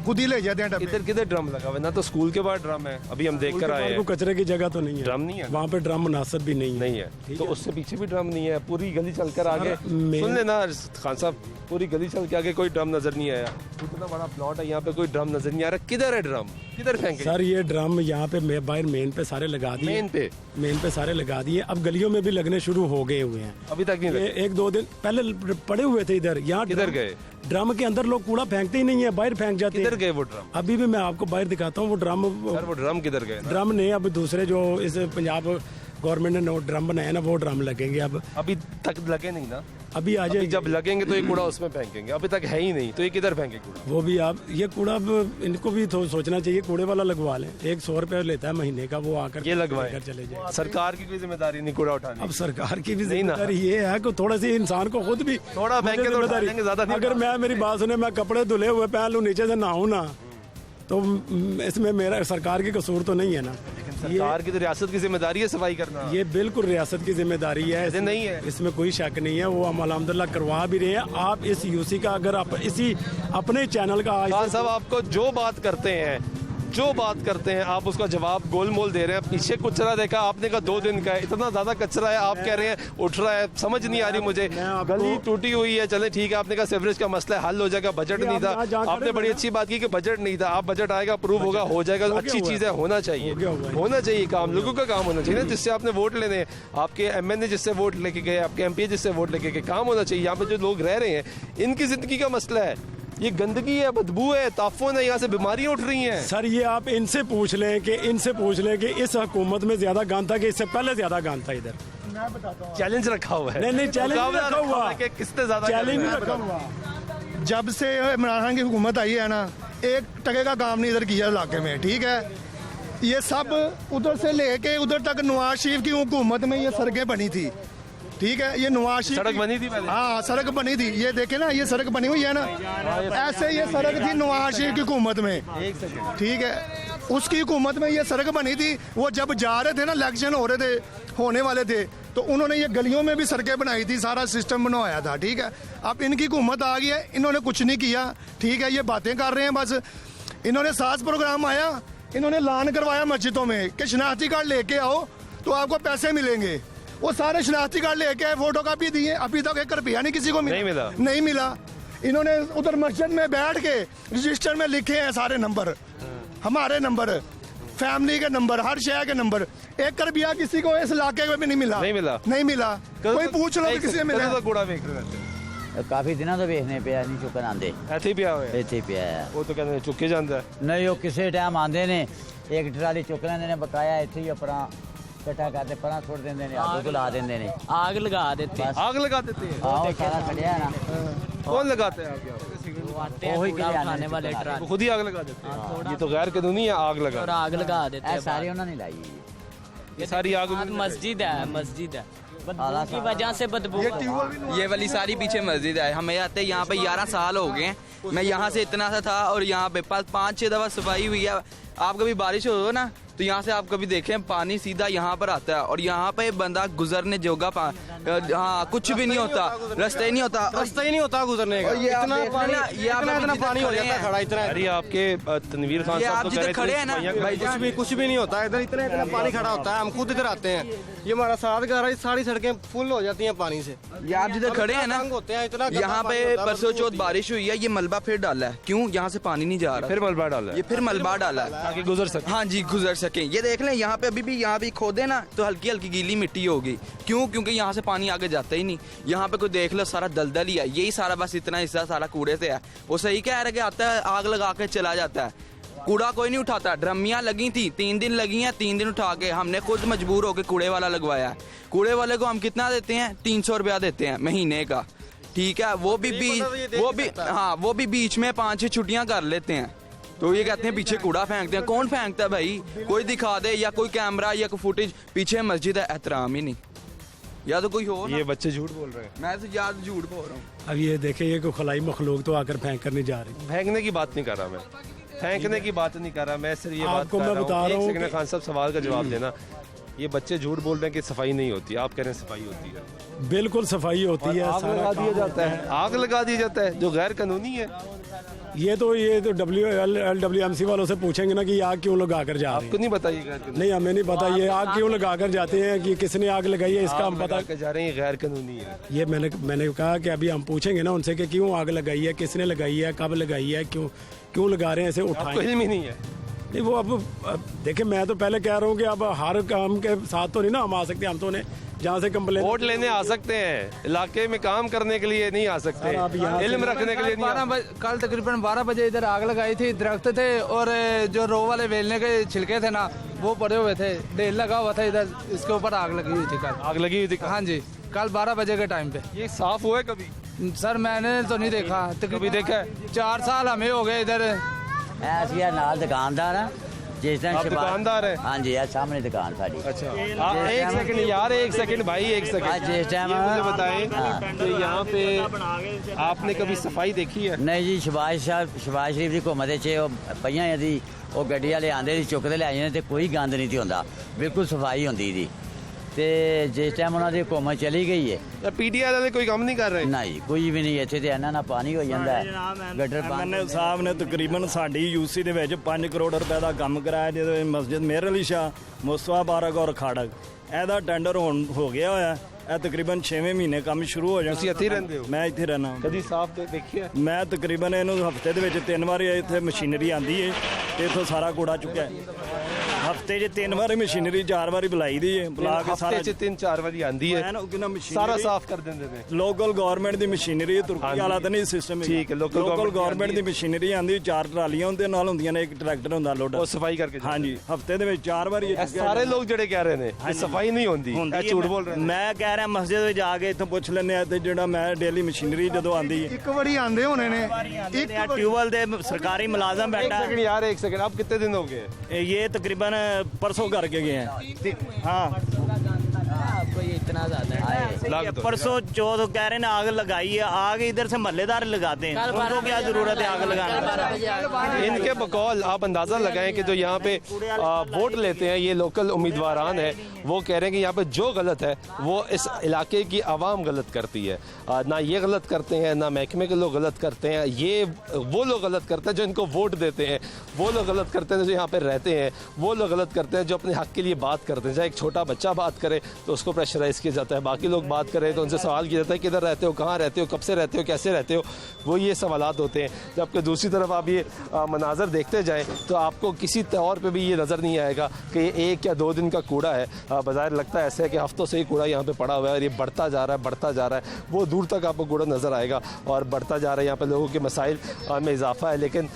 खुद ही ले जाते हैं डब्बे। इधर किधर ड्रम लगा हुआ है? ना तो स्कूल के बाहर ड्रम है, अभी हम देख कर आए हैं। कचरे की जगह तो नहीं है, ड्रम नहीं है, वहाँ पे ड्रम मुनासिब भी नहीं है। तो उससे पीछे भी ड्रम नहीं है। पूरी गली चलकर आगे सुन लेना खान साहब, पूरी गली चल के आगे कोई ड्रम नजर नहीं आया। इतना बड़ा प्लॉट है, यहाँ पे कोई ड्रम नजर नहीं आ रहा। किधर है ड्रम? किधर फेंके? सर ये ड्रम यहाँ पे बाहर मेन पे सारे लगा दिए, मेन पे सारे लगा दिए। अब गलियों में भी लगने शुरू हो गए हुए हैं। अभी तक नहीं लगे? 1-2 दिन पहले पड़े हुए थे इधर। यहाँ किधर गए? ड्रम के अंदर लोग कूड़ा फेंकते ही नहीं है, बाहर फेंक जाते हैं। किधर गए वो ड्रम? अभी भी मैं आपको बाहर दिखाता हूँ वो ड्रम। सर वो ड्रम किधर गए? ड्रम नहीं, अब दूसरे जो इस पंजाब गवर्नमेंट ने ड्रम बनाया ना, वो ड्रम लगेंगे। अब अभी तक लगे नहीं ना? अभी आ जाए, जब लगेंगे तो ये कूड़ा उसमें फेंकेंगे। अभी तक है ही नहीं, तो ये किधर फेंके कूड़ा? वो भी आप ये कूड़ा अब इनको भी तो सोचना चाहिए, कूड़े वाला लगवा लें। 100 रुपये लेता है महीने का, वो आकर ये लगवाए चले जाए। सरकार की कोई जिम्मेदारी नहीं कूड़ा उठाने। अब सरकार की भी जिम्मेदारी ये है कि थोड़ा सी इंसान को खुद भी थोड़ा फेंके तो उठा लेंगे, ज्यादा नहीं। अगर मैं मेरी बात सुने, मैं कपड़े धुले हुए पहन लूँ, नीचे से नहाऊं ना, तो इसमें मेरा सरकार की कसूर तो नहीं है ना। सरकार की तो रियासत की जिम्मेदारी है सफाई करना। ये बिल्कुल रियासत की जिम्मेदारी है, ऐसे नहीं है, इसमें कोई शक नहीं है। वो हम अल्हम्दुलिल्लाह करवा भी रहे हैं। आप इस यूसी का अगर आप इसी अपने चैनल का खान साहब आपको जो बात करते हैं आप उसका जवाब गोलमोल दे रहे हैं। पीछे कचरा देखा आपने, कहा 2 दिन का है, इतना ज्यादा कचरा है, आप कह रहे हैं उठ रहा है। समझ नहीं आ रही मुझे। गली टूटी हुई है, चले ठीक है, आपने कहा सीवरेज का मसला हल हो जाएगा, बजट नहीं था। आपने बड़ी अच्छी बात की कि बजट नहीं था। आप बजट आएगा, अप्रूव होगा, हो जाएगा, अच्छी चीज है, होना चाहिए काम, लोगों का काम होना चाहिए ना, जिससे आपने वोट लेने, आपके एमएनए जिससे वोट लेके गए, आपके एमपी जिससे वोट लेके गए, काम होना चाहिए। यहाँ पे जो लोग रह रहे हैं, इनकी जिंदगी का मसला है, ये गंदगी है, बदबू है, ताफून है, यहाँ से बीमारियां उठ रही हैं। सर ये आप इनसे पूछ लें कि इस हुकूमत में ज्यादा गंद था कि इससे पहले ज्यादा गंद था इधर। मैं बताता हूँ, चैलेंज रखा हुआ है। नहीं चैलेंज रखा हुआ है कि किसने ज्यादा चैलेंज रखा हुआ। जब से इमरान खान की हुकूमत आई है ना, 1 टके का काम नहीं इधर किया इलाके में, ठीक है। ये सब उधर से लेके उधर तक नवाज शरीफ की हुकूमत में ये सड़कें बनी थी, ठीक है। ये नवाज शरीफ सड़क बनी थी पहले? हाँ सड़क बनी थी, ये देखे ना, ये सड़क बनी हुई है ना, ऐसे ये सड़क थी नवाज शरीफ की हुकूमत में, ठीक है। उसकी हुकूमत में ये सड़क बनी थी। वो जब जा रहे थे ना, इलेक्शन होने वाले थे, तो उन्होंने ये गलियों में भी सड़कें बनाई थी, सारा सिस्टम बनवाया था, ठीक है। अब इनकी हुकूमत आ गई है, इन्होंने कुछ नहीं किया, ठीक है। ये बातें कर रहे हैं बस। इन्होंने साज प्रोग्राम आया, इन्होंने ऐलान करवाया मस्जिदों में कि शनाख्ती कार्ड लेके आओ तो आपको पैसे मिलेंगे। वो सारे शनाख्ती कार्ड लेके आए, फोटो कापी दिए, अभी तक 1 रुपया नहीं किसी को नहीं मिला। इन्होंने उधर मस्जिद में बैठ के रजिस्टर में लिखे हैं सारे नंबर, हमारे नंबर, फैमिली के नंबर, हर शहर के नंबर। 1 रुपया किसी को इस इलाके में भी नहीं मिला। कोई पूछ लो किसी से मिला। काफी दिनों तो वेखने पे नहीं चुकन आंदे, ਇੱਥੇ ਪਿਆ ਹੋਇਆ ਇੱਥੇ ਪਿਆ ਹੈ। ਉਹ ਤਾਂ ਕਹਿੰਦੇ ਚੁੱਕੇ ਜਾਂਦਾ ਹੈ। ਨਹੀਂ ਉਹ ਕਿਸੇ ਟਾਈਮ ਆਂਦੇ ਨੇ, ਇੱਕ ਟਰਾਲੀ ਚੁੱਕ ਲੈਂਦੇ ਨੇ, ਬਕਾਇਆ ਇੱਥੇ ਹੀ ਆਪਣਾ ਇਕੱਠਾ ਕਰਦੇ ਪਰਾਂ ਸੁੱਟ ਦਿੰਦੇ ਨੇ, ਅੱਗ ਲਾ ਦਿੰਦੇ ਨੇ, आग लगा देते हैं। आग लगा देते हैं? ਆਹ ਸਾਰਾ ਖੜਿਆ ਨਾ, कौन लगाते हैं आग यहाँ पे? आते हैं कूड़ा उठाने वाले वो ट्रक, खुद ही आग लगा देते हैं। ये तो गैर कानूनी है, आग लगा। और आग लगा देते ਇਹ हैं। ਸਾਰੀ ਉਹਨਾਂ ਨੇ ਲਾਈ। ये सारी आग मस्जिद है, बदबू की वजह से बदबू। ये वाली सारी पीछे मस्जिद है। हमें आते यहाँ पे 11 साल हो गए हैं। मैं यहाँ से इतना सा था और यहाँ पे 5-6 दफा सफाई हुई है। आप कभी बारिश हो ना तो तो यहाँ से आप कभी देखें पानी सीधा यहाँ पर आता है और यहाँ पे बंदा गुजरने जोगा हाँ कुछ भी नहीं होता, रास्ता ही नहीं होता, रास्ता ही नहीं होता गुजरने का। इतना पानी हो जाता है खड़ा इतना। अरे आपके तनवीर खान साहब तो कह रहे खड़े हैं ना भाई कुछ भी नहीं होता इधर, इतना पानी खड़ा होता है। हम खुद इधर आते हैं, ये हमारा साथ घर है, सारी सड़कें फुल हो जाती हैं पानी से। ये आप जिधर खड़े हैं ना होते हैं इतना, यहाँ पे परसों चौथ बारिश हुई है, ये मलबा फिर डाला है। क्यों? यहाँ से पानी नहीं जा रहा, फिर मलबा डाला है, ये फिर मलबा डाला है ताकि गुजर सके। हाँ जी गुजर सकें। ये देख लें यहाँ पे अभी भी यहाँ भी खोदे ना तो हल्की हल्की गीली मिट्टी होगी। क्यों? क्योंकि यहाँ से पानी आगे जाता ही नहीं। यहाँ पे कोई देख लो सारा दलदल ही है, यही सारा बस इतना हिस्सा सारा कूड़े से है। वो सही कह रहे कि आता है आग लगा के चला जाता है, कूड़ा कोई नहीं उठाता। ड्रमियाँ लगी थी 3 दिन लगी हैं, 3 दिन उठा के हमने खुद मजबूर होकर कूड़े वाला लगवाया है। कूड़े वाले को हम कितना देते हैं? 300 रुपया देते हैं महीने का, ठीक है। वो भी बीच में 5-6 छुट्टियां कर लेते हैं। तो ये कहते हैं पीछे कूड़ा फेंकते हैं। कौन फेंकता है भाई? कोई दिखा दे, या कोई कैमरा या कोई फुटेज। पीछे मस्जिद है, एहतराम ही नहीं, या तो कोई हो ना। ये बच्चे झूठ बोल रहे हैं। मैं तो याद झूठ बोल रहा हूँ। अब ये देखे, ये कोई खलाई मखलूक तो आकर फेंक कर नहीं जा रही। फेंकने की बात नहीं कर रहा मैं, फेंकने की बात नहीं कर रहा मैं, सिर्फ ये बात आपको कर मैं रहा बता हूँ। रहा हूँ एक सेकंड खान साहब सवाल का जवाब देना। ये बच्चे झूठ बोल रहे हैं कि सफाई नहीं होती, आप कह रहे हैं सफाई होती है। बिल्कुल सफाई होती है, आग लगा दिया जाता है, आग लगा दिया जाता है जो गैर कानूनी है। ये तो WLWMC वालों से पूछेंगे ना कि आग क्यों लगा कर जा रहे आपको हैं। नहीं बताइए गैर कानूनी? नहीं, हमें नहीं पता ये आग क्यों लगा कर जाते हैं, कि किसने आग लगाई है इसका हम पता कर जा रहे हैं, गैर कानूनी है। ये मैंने कहा कि अभी हम पूछेंगे ना उनसे कि क्यों आग लगाई है, किसने लगाई है, कब लगाई है, क्यों लगा रहे हैं, ऐसे आपको उठाएं। इल्म ही नहीं है। नहीं, वो अब देखिए, मैं तो पहले कह रहा हूँ कि अब हर काम के साथ तो नहीं ना हम आ सकते। हम तो उन्हें जहाँ से कंप्लेन वोट लेने आ सकते हैं, इलाके में काम करने के लिए नहीं आ सकते, इल्म रखने के लिए नहीं आ सकते। कल तकरीबन 12 बजे इधर आग लगाई थी। दरख्त थे और जो रो वाले बेलने के छिलके थे ना, वो पड़े हुए थे, ढेर लगा हुआ था इधर, इसके ऊपर आग लगी हुई थी कल। आग लगी हुई थी? हाँ जी, कल 12 बजे के टाइम पे। ये साफ हुआ है कभी? सर मैंने तो नहीं देखा, कभी देखा है? 4 साल हमें हो गए इधर। ऐसी है नाल दुकानदार है जिस दिन आप दुकानदार है? हाँ जी, सामने दुकान साड़ी। अच्छा, एक सेकंड यार, एक सेकंड भाई, एक सेकंड। जिस टाइम मुझे बताएं कि यहाँ पे आपने कभी सफाई देखी है? नहीं जी, शबाज शरीफ की हुकूमत पईयां यदि वो गड्डी वाले आंदे सी चुकते ले आए तो कोई गंद नहीं होंदा, बिल्कुल सफाई होंदी थी। ते जिस टाइम उन्होंने हुकूमत चली गई है, PTI वाले कोई काम नहीं कर रहे? नहीं, कोई भी नहीं। ਇੱਥੇ ਤੇ ਇਹਨਾਂ ਨਾਲ ਪਾਣੀ ਹੋ ਜਾਂਦਾ ਹੈ, ਗਟਰ MNA ਸਾਹਿਬ ਨੇ ਤਕਰੀਬਨ ਸਾਡੀ UC ਦੇ ਵਿੱਚ 5 ਕਰੋੜ ਰੁਪਏ ਦਾ ਕੰਮ ਕਰਾਇਆ, ਜਿਹਦੇ ਵਿੱਚ ਮਸਜਿਦ ਮੇਹਰ ਅਲੀ ਸ਼ਾਹ, ਮੁਸਤਫਾ ਬਾਰਕ ਔਰ ਖਾੜਕ, ਇਹਦਾ ਟੈਂਡਰ ਹੋ ਗਿਆ ਹੋਇਆ। ਇਹ ਤਕਰੀਬਨ 6ਵੇਂ ਮਹੀਨੇ ਕੰਮ ਸ਼ੁਰੂ ਹੋ ਜਾਣਾ। ਤੁਸੀਂ ਇੱਥੇ ਰਹਿੰਦੇ ਹੋ? ਮੈਂ ਇੱਥੇ ਰਹਿਣਾ। ਕਦੀ ਸਾਫ਼ ਦੇਖਿਆ? ਮੈਂ ਤਕਰੀਬਨ ਇਹਨੂੰ ਹਫਤੇ ਦੇ ਵਿੱਚ 3 ਵਾਰੀ ਇੱਥੇ ਮਸ਼ੀਨਰੀ ਆਂਦੀ ਹੈ ਤੇ ਇੱਥੋਂ ਸਾਰਾ ਕੂੜਾ ਚੁੱਕਿਆ ਹੈ। ਹਫਤੇ 'ਚ 3 ਵਾਰੀ ਮਸ਼ੀਨਰੀ 4 ਵਾਰੀ ਬੁਲਾਈ ਦੀ ਹੈ, ਬੁਲਾ ਕੇ ਸਾਰਾ ਹਫਤੇ 'ਚ 3-4 ਵਾਰੀ ਆਂਦੀ ਹੈ, ਸਾਰਾ ਸਾਫ਼ ਕਰ ਦਿੰਦੇ ਨੇ। ਲੋਕਲ ਗਵਰਨਮੈਂਟ ਦੀ ਮਸ਼ੀਨਰੀ, ਤੁਰਕੀ ਵਾਲਾ ਤਾਂ ਨਹੀਂ ਸਿਸਟਮ। ਠੀਕ ਹੈ, ਲੋਕਲ ਗਵਰਨਮੈਂਟ ਦੀ ਮਸ਼ੀਨਰੀ ਆਂਦੀ, 4 ਟਰਾਲੀਆਂ ਉਹਦੇ ਨਾਲ ਹੁੰਦੀਆਂ ਨੇ, ਇੱਕ ਟਰੈਕਟਰ ਹੁੰਦਾ ਲੋਡ, ਉਹ ਸਫਾਈ ਕਰਕੇ। ਹਾਂਜੀ, ਹਫਤੇ ਦੇ ਵਿੱਚ 4 ਵਾਰੀ। ਸਾਰੇ ਲੋਕ ਜਿਹੜੇ ਕਹਿ ਰਹੇ ਨੇ ਕਿ ਸਫਾਈ ਨਹੀਂ ਹੁੰਦੀ, ਇਹ ਝੂਠ ਬੋਲ ਰਹੇ ਨੇ। ਮੈਂ ਕਹਿ ਰਿਹਾ ਮਸਜਿਦ ਵਿੱਚ ਜਾ ਕੇ ਇੱਥੋਂ ਪੁੱਛ ਲੈਂਦੇ ਆ, ਤੇ ਜਿਹੜਾ ਮੈਂ ਡੇਲੀ ਮਸ਼ੀਨਰੀ ਜਦੋਂ ਆਂਦੀ ਇੱਕ ਵਾਰੀ ਆਂਦੇ ਹੋਣੇ ਨੇ, ਇੱਕ ਟਿਊਬਲ ਦੇ ਸਰਕਾਰੀ ਮੁਲਾਜ਼ਮ एक सेकंड यार, एक सेकंड, आप कितने दिन हो गए? ये तकरीबन परसों करके गए हैं। हाँ, कोई इतना ज्यादा है। परसों चौथ कह रहे हैं आग लगाई है, आग इधर से महल्लेदार लगाते हैं, उनको क्या जरूरत है आग लगाने? इनके बकौल आप अंदाजा लगाएं कि जो यहाँ पे वोट लेते हैं ये लोकल उम्मीदवारान है, वो कह रहे हैं कि यहाँ पे जो गलत है वो इस इलाके की आवाम गलत करती है। ना ये गलत करते हैं, ना महकमे के लोग गलत करते हैं, ये वो लोग गलत करते हैं जो इनको वोट देते हैं, वो लोग गलत करते हैं जो यहाँ पे रहते हैं, वो लोग गलत करते हैं जो अपने हक के लिए बात करते हैं। चाहे एक छोटा बच्चा बात करे तो उसको प्रेशराइज किया जाता है, बाकी लोग बात करें तो उनसे सवाल किया जाता है किधर रहते हो, कहाँ रहते हो, कब से रहते हो, कैसे रहते हो, वो ये सवालात होते हैं। जबकि दूसरी तरफ आप ये मनाजर देखते जाएँ तो आपको किसी तौर पर भी ये नज़र नहीं आएगा कि ये 1 या 2 दिन का कूड़ा है। बाज़ाहिर लगता है ऐसा है कि हफ्तों से ही कूड़ा यहाँ पे पड़ा हुआ है और ये बढ़ता जा रहा है, बढ़ता जा रहा है, वो दूर तक आपको कूड़ा नज़र आएगा और बढ़ता जा रहा है। यहाँ पे लोगों के मसाइल में इजाफा है, लेकिन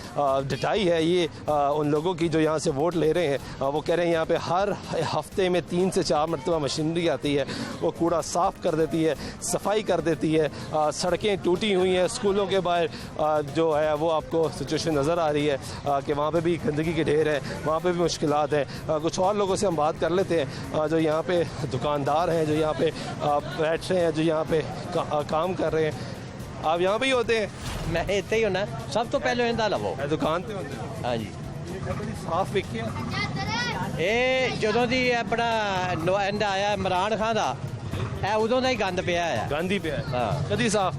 ढिठाई है ये उन लोगों की जो यहाँ से वोट ले रहे हैं। वो कह रहे हैं यहाँ पे हर हफ्ते में 3 से 4 मरतबा मशीनरी आती है, वो कूड़ा साफ़ कर देती है, सफाई कर देती है, सड़कें टूटी हुई हैं, स्कूलों के बाहर जो है वो आपको सिचुएशन नज़र आ रही है कि वहाँ पे भी गंदगी के ढेर है, वहाँ पे भी मुश्किलात हैं। कुछ और लोगों से हम बात कर लेते हैं जो यहाँ पे दुकानदार हैं, जो यहाँ पे बैठ रहे हैं, जो यहाँ पे काम कर रहे हैं। आप यहाँ पे ही होते हैं? मैं इतने ही होना, सब तो पहले इंदा लवो दुकान पे होते हैं। हाँ जी, साफ देखिए ਇਹ ਜਦੋਂ ਦੀ ਆਪਣਾ ਨੁਮਾਇੰਦਾ ਆਇਆ ਇਮਰਾਨ ਖਾਨ ਦਾ ਇਹ ਉਦੋਂ ਦਾ ਹੀ ਗੰਦ ਪਿਆ ਆ। ਗੰਦ ਹੀ ਪਿਆ ਹਾਂ ਕਦੀ ਸਾਫ਼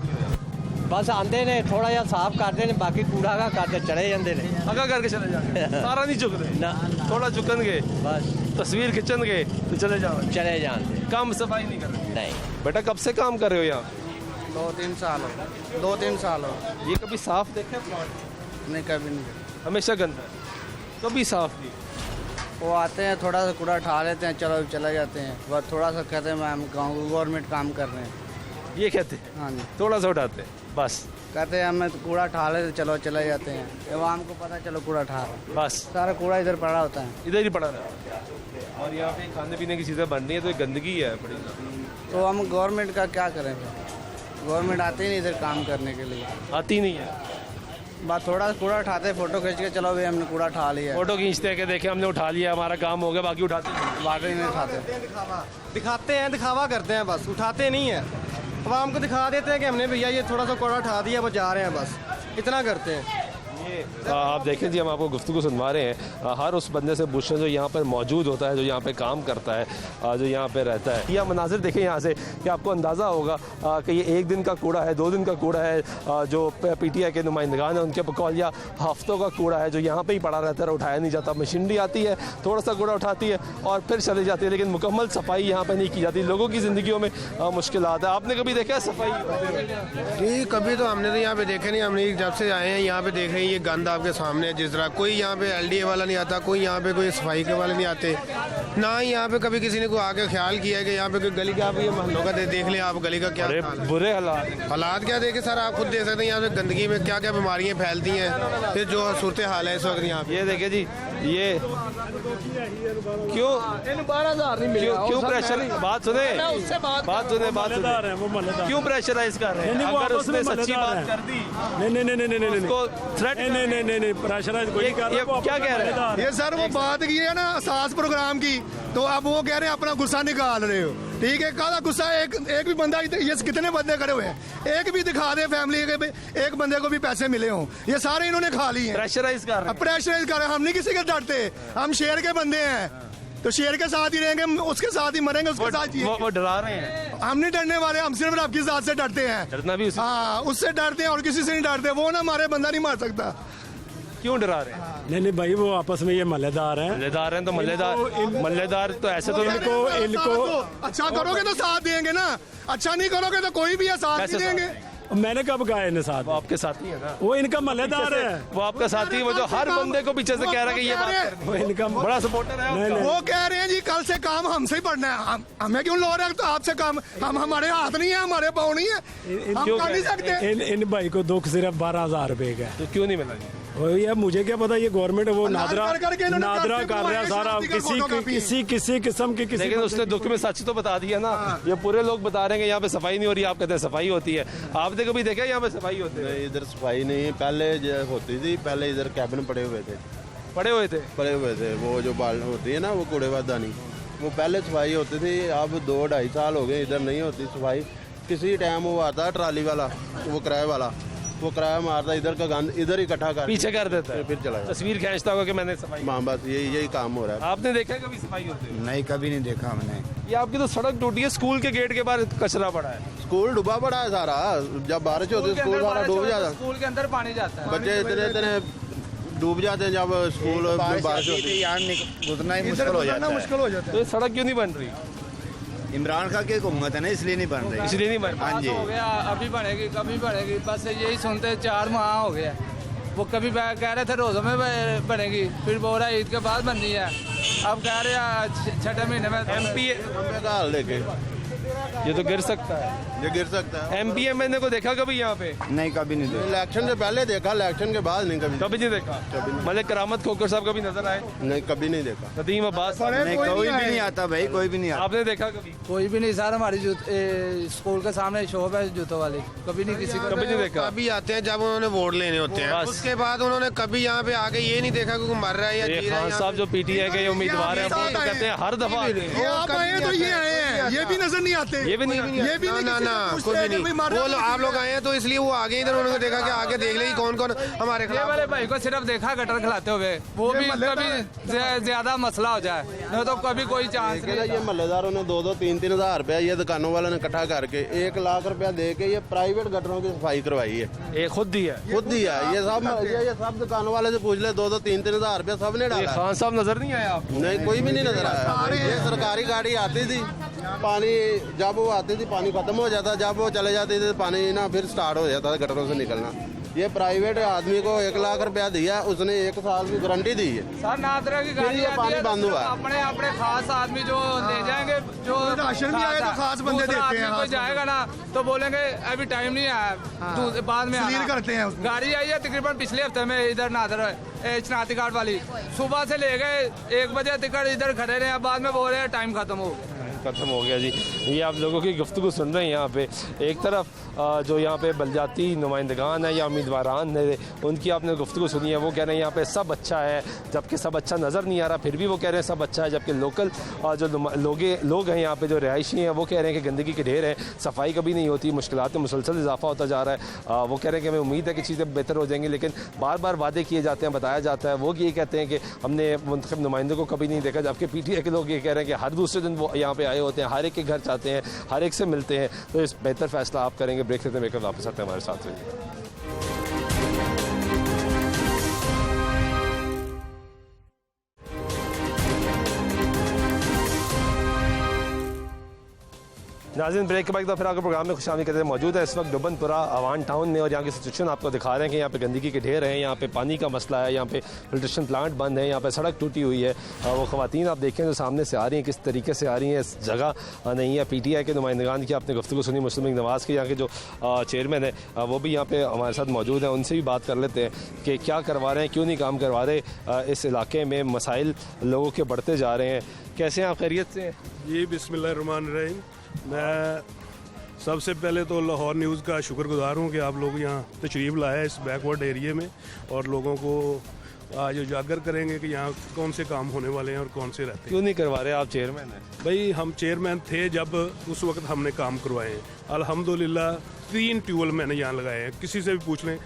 ਬਸ ਆਂਦੇ ਨੇ ਥੋੜਾ ਜਿਹਾ ਸਾਫ਼ ਕਰਦੇ ਨੇ ਬਾਕੀ ਕੂੜਾ ਕਾ ਕਰਦੇ ਚਲੇ ਜਾਂਦੇ ਨੇ ਅਗਾ ਕਰਕੇ ਚਲੇ ਜਾਣਗੇ ਸਾਰਾ ਨਹੀਂ ਚੁੱਕਦੇ ਨਾ ਥੋੜਾ ਚੁੱਕਣਗੇ बस तस्वीर खिंचेंगे तो चले जाओ चले जाते काम सफाई नहीं कर रहे नहीं। बेटा कब से काम कर रहे हो यहाँ 2-3 साल हो 2-3 साल हो। ये कभी साफ देखे प्लॉट नहीं कभी नहीं। हमेशा गंदा है कभी साफ नहीं वो आते हैं थोड़ा सा कूड़ा उठा लेते हैं चलो चले जाते हैं बस थोड़ा सा कहते हैं मैम गवर्नमेंट काम कर रहे हैं ये कहते हैं हाँ जी थोड़ा सा उठाते हैं बस कहते हैं हमें तो कूड़ा उठा लेते चलो चले जाते हैं आवाम को पता चलो कूड़ा उठा रहे हैं बस सारा कूड़ा इधर पड़ा होता है इधर ही पड़ा रहता है और यहाँ पे खाने पीने की चीज़ें बन रही है तो ये गंदगी है बड़ी तो हम गवर्नमेंट का क्या करें गवर्नमेंट आती ही नहीं इधर काम करने के लिए आती नहीं है बस थोड़ा सा कूड़ा उठाते फोटो खींच के चलो भाई हमने कूड़ा उठा लिया फोटो खींचते हैं कि देखे हमने उठा लिया हमारा काम हो गया बाकी उठाते नहीं वाकई नहीं उठाते दिखाते हैं दिखावा करते हैं बस उठाते नहीं है आवाम को दिखा देते हैं कि हमने भैया ये थोड़ा सा कूड़ा उठा दिया वो जा रहे हैं बस इतना करते हैं। आप देखें जी हम आपको गुफ्तगू सुनवा रहे हैं हर उस बंदे से पूछें जो यहाँ पर मौजूद होता है जो यहाँ पे काम करता है जो यहाँ पे रहता है। यह मनाजिर देखें यहाँ से कि आपको अंदाज़ा होगा कि ये 1 दिन का कूड़ा है 2 दिन का कूड़ा है जो PTI के नुमाइंदगान हैं उनके बकौल या हफ्तों का कूड़ा है जो यहाँ पे ही पड़ा रहता है उठाया नहीं जाता। मशीनरी आती है थोड़ा सा कूड़ा उठाती है और फिर चली जाती है लेकिन मुकम्मल सफाई यहाँ पर नहीं की जाती। लोगों की ज़िंदगियों में मुश्किलात है। आपने कभी देखा है सफाई? जी कभी तो हमने तो यहाँ पे देखे नहीं हमने जब से आए हैं यहाँ पे देख रहे हैं ये गंद आपके सामने है जिस तरह कोई यहाँ पे LDA वाला नहीं आता कोई यहाँ पे कोई सफाई के वाले नहीं आते ना ही यहाँ पे कभी किसी ने कोई आके ख्याल किया है कि यहाँ पे कोई गली का आप ये मोहल्लों का देख लें आप गली का क्या बुरे हालात क्या देखे सर आप खुद देख सकते हैं यहाँ पे गंदगी में क्या क्या बीमारियाँ फैलती हैं फिर जो सूरत हाल है इस वक्त यहाँ ये देखे जी ये क्यों 12,000 नहीं मिलेगा क्यों प्रेशर बात सुने क्यों प्रेशराइज कर रहे हैं? अगर उसने सच्ची बात कर दी नहीं उसको थ्रेट नहीं प्रेशराइज कोई ये क्या कह रहे हैं? ये सर वो बात की है ना असास प्रोग्राम की तो अब वो कह रहे हैं अपना गुस्सा निकाल रहे हो ठीक है काला गुस्सा एक भी बंदा ये कितने बंदे खड़े हुए हैं एक भी दिखा दे फैमिली के एक बंदे को भी पैसे मिले हों ये सारे इन्होंने खा लिए प्रेशराइज कर रहे हैं प्रेशराइज कर रहे हैं हम नहीं किसी के डरते हम शेर के बंदे हैं तो शेर के साथ ही रहेंगे उसके साथ ही मरेंगे उसके साथ ही वो डरा रहे हैं हम नहीं डरने वाले हम सिर्फ आपकी जात से डरते हैं डरना भी हाँ उससे डरते हैं और किसी से नहीं डरते वो ना हमारे बंदा नहीं मार सकता क्यों डरा रहे हैं? नहीं भाई वो आपस में ये मल्लेदार हैं तो मल्लेदार तो ऐसे तो इनको अच्छा करोगे तो साथ देंगे ना अच्छा नहीं करोगे तो कोई भी है साथ नहीं देंगे मैंने कब कहा इन्हें साथ वो आपके साथी है ना वो इनका मल्लेदार है वो आपका साथी वो जो हर बंदे को पीछे से कह रहा है कि ये बात वो इनका बड़ा सपोर्टर है वो कह रहे हैं जी कल से काम हमसे ही पढ़ना है हमें क्यों लो रहे तो आपसे काम हम हमारे हाथ नहीं है हमारे पाँव नहीं है हम कर नहीं सकते इन भाई को दुख सिर्फ 12,000 रुपए का तो क्यों नहीं मिला यार मुझे क्या पता ये गवर्नमेंट वो नादरा कर रहा है सारा किसी किस्म की किसी लेकिन उसने दुख में सच तो बता दिया ना ये पूरे लोग बता रहे हैं कि यहाँ पे सफाई नहीं हो रही आप कहते हैं सफाई होती है आपने कभी देखा यहाँ पे सफाई होती है? इधर सफाई नहीं पहले होती थी पहले इधर कैबिन पड़े हुए थे वो जो बाल होती है ना वो कूड़ेदानी वो पहले सफाई होती थी अब 2-2.5 साल हो गए इधर नहीं होती सफाई। किसी टाइम वो आता ट्राली वाला वो किराए वाला वो किराया मारता इधर का गंद इधर इकट्ठा कर पीछे कर देता है फिर चला तस्वीर खींचता होगा कि मैंने सफाई हाँ बस यही काम हो रहा है। आपने देखा है कभी सफाई होती है? नहीं कभी नहीं देखा हमने। ये आपकी तो सड़क टूटी है स्कूल के गेट के बाहर कचरा पड़ा है स्कूल डूबा पड़ा है सारा जब बारिश होती है स्कूल सारा डूब जाता है स्कूल के अंदर पानी जाता है बच्चे इतने डूब जाते हैं जब स्कूल में बारिश होती है यहाँ गुजरना ही मुश्किल हो जाता है तो ये सड़क क्यों नहीं बन रही? इमरान खान की हुकूमत है ना इसलिए नहीं बन रही इसलिए नहीं बन हाँ जी हो गया अभी बढ़ेगी कभी बढ़ेगी बस यही सुनते 4 माह हो गया वो कभी कह रहे थे रोज़ों में बनेगी फिर बोल रहा ईद के बाद बननी है अब कह रहे हैं 6 महीने में MP का हाल देखे ये तो गिर सकता है ये गिर सकता है। MPMN को देखा कभी यहाँ पे? नहीं कभी नहीं देखा इलेक्शन से पहले देखा इलेक्शन के बाद नहीं कभी नहीं देखा मलिक करामत खोकर साहब कभी नजर आए? नहीं कभी नहीं देखा नदीम अब्बास नहीं कोई भी नहीं आता भाई कोई भी नहीं आता आपने देखा कभी? कोई भी नहीं सर हमारी स्कूल के सामने शॉप है जूतों वाली कभी नहीं किसी को कभी नहीं देखा कभी आते हैं जब उन्होंने वोट लेने होते हैं उसके बाद उन्होंने कभी यहाँ पे आके ये नहीं देखा कि मर रहा है या जी रहा है खान साहब जो PTI के उम्मीदवार हैं वो तो कहते हैं हर दफा आप आए तो ये आए हैं ये भी नजर नहीं आते ये भी नहीं ये भी ना ना कुछ भी नहीं। वो आप लोग आए हैं तो इसलिए वो आगे इधर उन्होंने देखा कि आगे देख ले कौन कौन हमारे खिलाफ। वाले भाई को सिर्फ देखा गटर खिलाते हुए, वो भी कभी ज्यादा मसला हो जाए नहीं तो कभी कोई चांस नहीं। ये महल्लेदारों ने 2-3 हज़ार रुपया ये दुकानों वालों ने इकट्ठा करके 1 लाख रुपया दे के ये प्राइवेट गटरों की सफाई करवाई है। ये खुद ही है ये सब दुकानों वाले से पूछ ले 2-3 हज़ार रुपया सब ने डाला। खान साहब नजर नहीं आया आपको? नहीं, कोई भी नहीं नजर आया। ये सरकारी गाड़ी आती थी, पानी जब वो आती थी पानी खत्म हो जाता, जब वो चले जाती थी पानी ना फिर स्टार्ट हो जाता था गटरों से निकलना। ये प्राइवेट आदमी को 1 लाख रुपया दिया, उसने 1 साल की गारंटी दी है। सर नादरा की गाड़ी ये पानी बंद हुआ। अपने अपने खास आदमी जो ले जाएंगे, जो राशन भी आए तो खास बंदे देते हैं। कोई जाएगा ना तो बोलेंगे अभी टाइम नहीं आया, बाद में क्लियर करते हैं। गाड़ी आई है तकरीबन पिछले हफ्ते में इधर नादरा शनाती घाट वाली, सुबह से ले गए 1 बजे तक इधर खड़े रहे, बाद में बोल रहे हैं टाइम खत्म हो गया जी। ये आप लोगों की गुफ्तगू सुन रहे हैं। यहाँ पे एक तरफ जो यहाँ पे बलजाती नुमाइंदगान है या उम्मीदवारान है, उनकी आपने गुफ्तगू सुनी है, वो कह रहे हैं यहाँ पे सब अच्छा है, जबकि सब अच्छा नज़र नहीं आ रहा, फिर भी वो कह रहे हैं सब अच्छा है। जबकि लोकल जो लोग हैं यहाँ पे जो रिहायशी हैं, वो कह रहे हैं कि गंदगी के ढेर है, सफाई कभी नहीं होती, मुश्किलात में मुसलसल इजाफा होता जा रहा है। वो कह रहे हैं कि हमें उम्मीद है कि चीज़ें बेहतर हो जाएंगी, लेकिन बार बार वादे किए जाते हैं, बताया जाता है। वो ये कहते हैं कि हमने मुंतखब नुमाइंदों को कभी नहीं देखा, जबकि PTI के लोग ये कह रहे हैं कि हर दूसरे दिन वो यहाँ पे आए होते हैं, हर एक के घर जाते हैं, हर एक से मिलते हैं। तो इस बेहतर फैसला आप करेंगे। ब्रेक लेते हैं, वापस आते हैं हमारे साथ में। नाज़रीन, ब्रेक के बाद फिर आपके प्रोग्राम में खुशामदीद कहते हैं मौजूद है इस वक्त डुबनपुरा अवान टाउन में, और यहाँ की सिचुएशन आपको दिखा रहे हैं कि यहाँ पे गंदगी के ढेर हैं, यहाँ पे पानी का मसला है, यहाँ पे फिल्ट्रेशन प्लांट बंद है, यहाँ पे सड़क टूटी हुई है। वो ख़वातीन आप देखें जो सामने से आ रही हैं, किस तरीके से आ रही हैं, इस जगह नहीं है। PTI के नुमाइंदगान की आपने गुफ्तगू सुनी, मुस्लिम लीग नवाज़ के यहाँ के जो चेयरमैन है वो भी यहाँ पे हमारे साथ मौजूद हैं, उनसे भी बात कर लेते हैं कि क्या करवा रहे हैं, क्यों नहीं काम करवा रहे। इस इलाके में मसाइल लोगों के बढ़ते जा रहे हैं। कैसे हैं आप, खैरियत से? जी बिस्मिल्लाहिर्रहमानिर्रहीम। मैं सबसे पहले तो लाहौर न्यूज़ का शुक्रगुजार हूँ कि आप लोग यहाँ तशरीफ़ लाए इस बैकवर्ड एरिए में, और लोगों को आज उजागर करेंगे कि यहाँ कौन से काम होने वाले हैं और कौन से रहते हैं। क्यों नहीं करवा रहे? आप चेयरमैन हैं। भाई हम चेयरमैन थे जब उस वक्त हमने काम करवाए हैं। अल्हम्दुलिल्लाह 3 ट्यूबवेल मैंने यहाँ लगाए हैं, किसी से भी पूछ लें।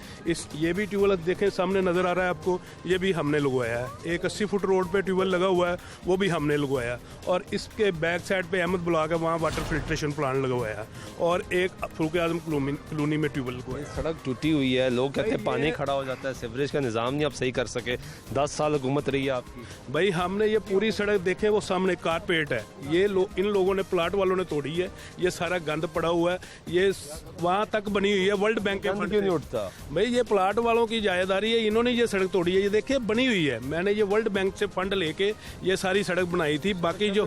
ये भी ट्यूबवेल देखें सामने नज़र आ रहा है आपको, ये भी हमने लगवाया है। एक 80 फुट रोड पे ट्यूबवेल लगा हुआ है, वो भी हमने लगवाया। और इसके बैक साइड पे अहमद ब्लॉक है, वहाँ वाटर फिल्ट्रेशन प्लांट लगवाया। और एक फरूक आजम कॉलोनी में ट्यूबवेल लगवाया। सड़क टूटी हुई है, लोग कहते हैं पानी खड़ा हो जाता है, सीवरेज का निज़ाम नहीं आप सही कर सके। 10 साल हुकूमत रही है आपकी। भाई हमने ये पूरी सड़क देखे, वो सामने कारपेट है, ये इन लोगों ने, प्लाट वालों ने तोड़ी है। ये सारा गंद पड़ा हुआ है, ये वहाँ तक बनी हुई है, वर्ल्ड बैंक के फंड क्यों नहीं उठता? भाई ये प्लाट वालों की जायदारी है, इन्होंने ये सड़क तोड़ी है। ये देखिए बनी हुई है, मैंने ये वर्ल्ड बैंक से फंड लेके ये सारी सड़क बनाई थी। बाकी जो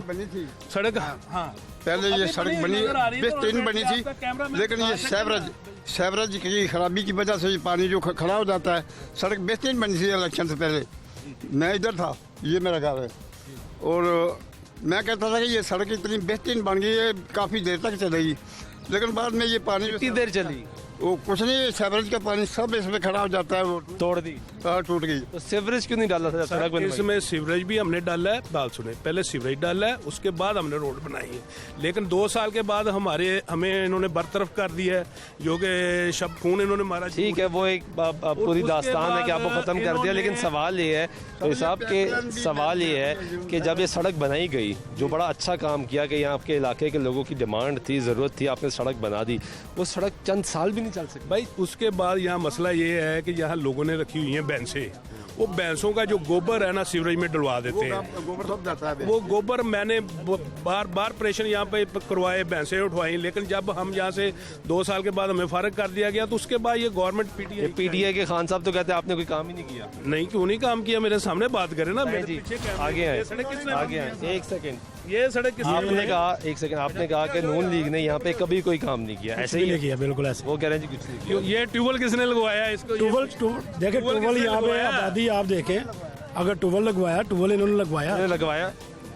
सड़क, हाँ पहले ये सड़क बनी बेहतरीन बनी थी, लेकिन ये सेवरेज की खराबी की वजह से ये पानी जो खड़ा हो जाता है। सड़क बेहतरीन बनी थी इलेक्शन से पहले, मैं इधर था, ये मेरा घर है, और मैं कहता था कि ये सड़क इतनी बेहतरीन बन गई है, काफ़ी देर तक चलेगी। लेकिन बाद में ये पानी कितनी देर चली? वो कुछ नहीं, सीवरेज का पानी सब इसमें खड़ा हो जाता है, वो तोड़ दी, टूट गई। तो सीवरेज क्यों नहीं डाला था सड़क बनवाई? इसमें सीवरेज भी हमने डाला है। बात सुने, पहले सीवरेज डाला है, उसके बाद हमने रोड बनाई है। लेकिन 2 साल के बाद हमें इन्होंने बरतरफ कर दिया है, जो कि शब खून इन्होंने मारा। ठीक है, वो एक पूरी दास्तान है कि आपको खत्म कर दिया। लेकिन सवाल ये है, तो साहब के सवाल ये है कि जब ये सड़क बनाई गई, जो बड़ा अच्छा काम किया कि यहाँ आपके इलाके के लोगों की डिमांड थी, ज़रूरत थी, आपने सड़क बना दी, वो सड़क चंद साल भी नहीं चल सकती। भाई उसके बाद यहाँ मसला ये है कि यहाँ लोगों ने रखी हुई हैं भैंसें, वो भैंसों का जो गोबर है ना सीवरेज में डलवा देते हैं। गोबर सब जाता है। वो गोबर मैंने बार प्रेशर यहाँ पे करवाए, भैंसें उठवाई, लेकिन जब हम यहाँ से 2 साल के बाद हमें फारग कर दिया गया, तो उसके बाद ये गवर्नमेंट PTI के खान साहब तो कहते हैं आपने कोई काम ही नहीं किया। नहीं, क्यों नहीं काम किया? मेरे सामने बात करें ना। आगे हैं, एक सेकंड, ये सड़क आपने कहा, एक सेकंड, आपने कहा कि नून लीग ने यहाँ पे कभी कोई काम नहीं किया, ऐसे ही किया? बिल्कुल ऐसे। वो कह रहे हैं जी कुछ नहीं किया। ये ट्यूबवेल किसने लगवाया? इसको देखिए ट्यूबवेल यहाँ पे आबादी आप देखें, अगर ट्यूबवेल लगवाया, ट्यूबवेल इन्होंने लगवाया,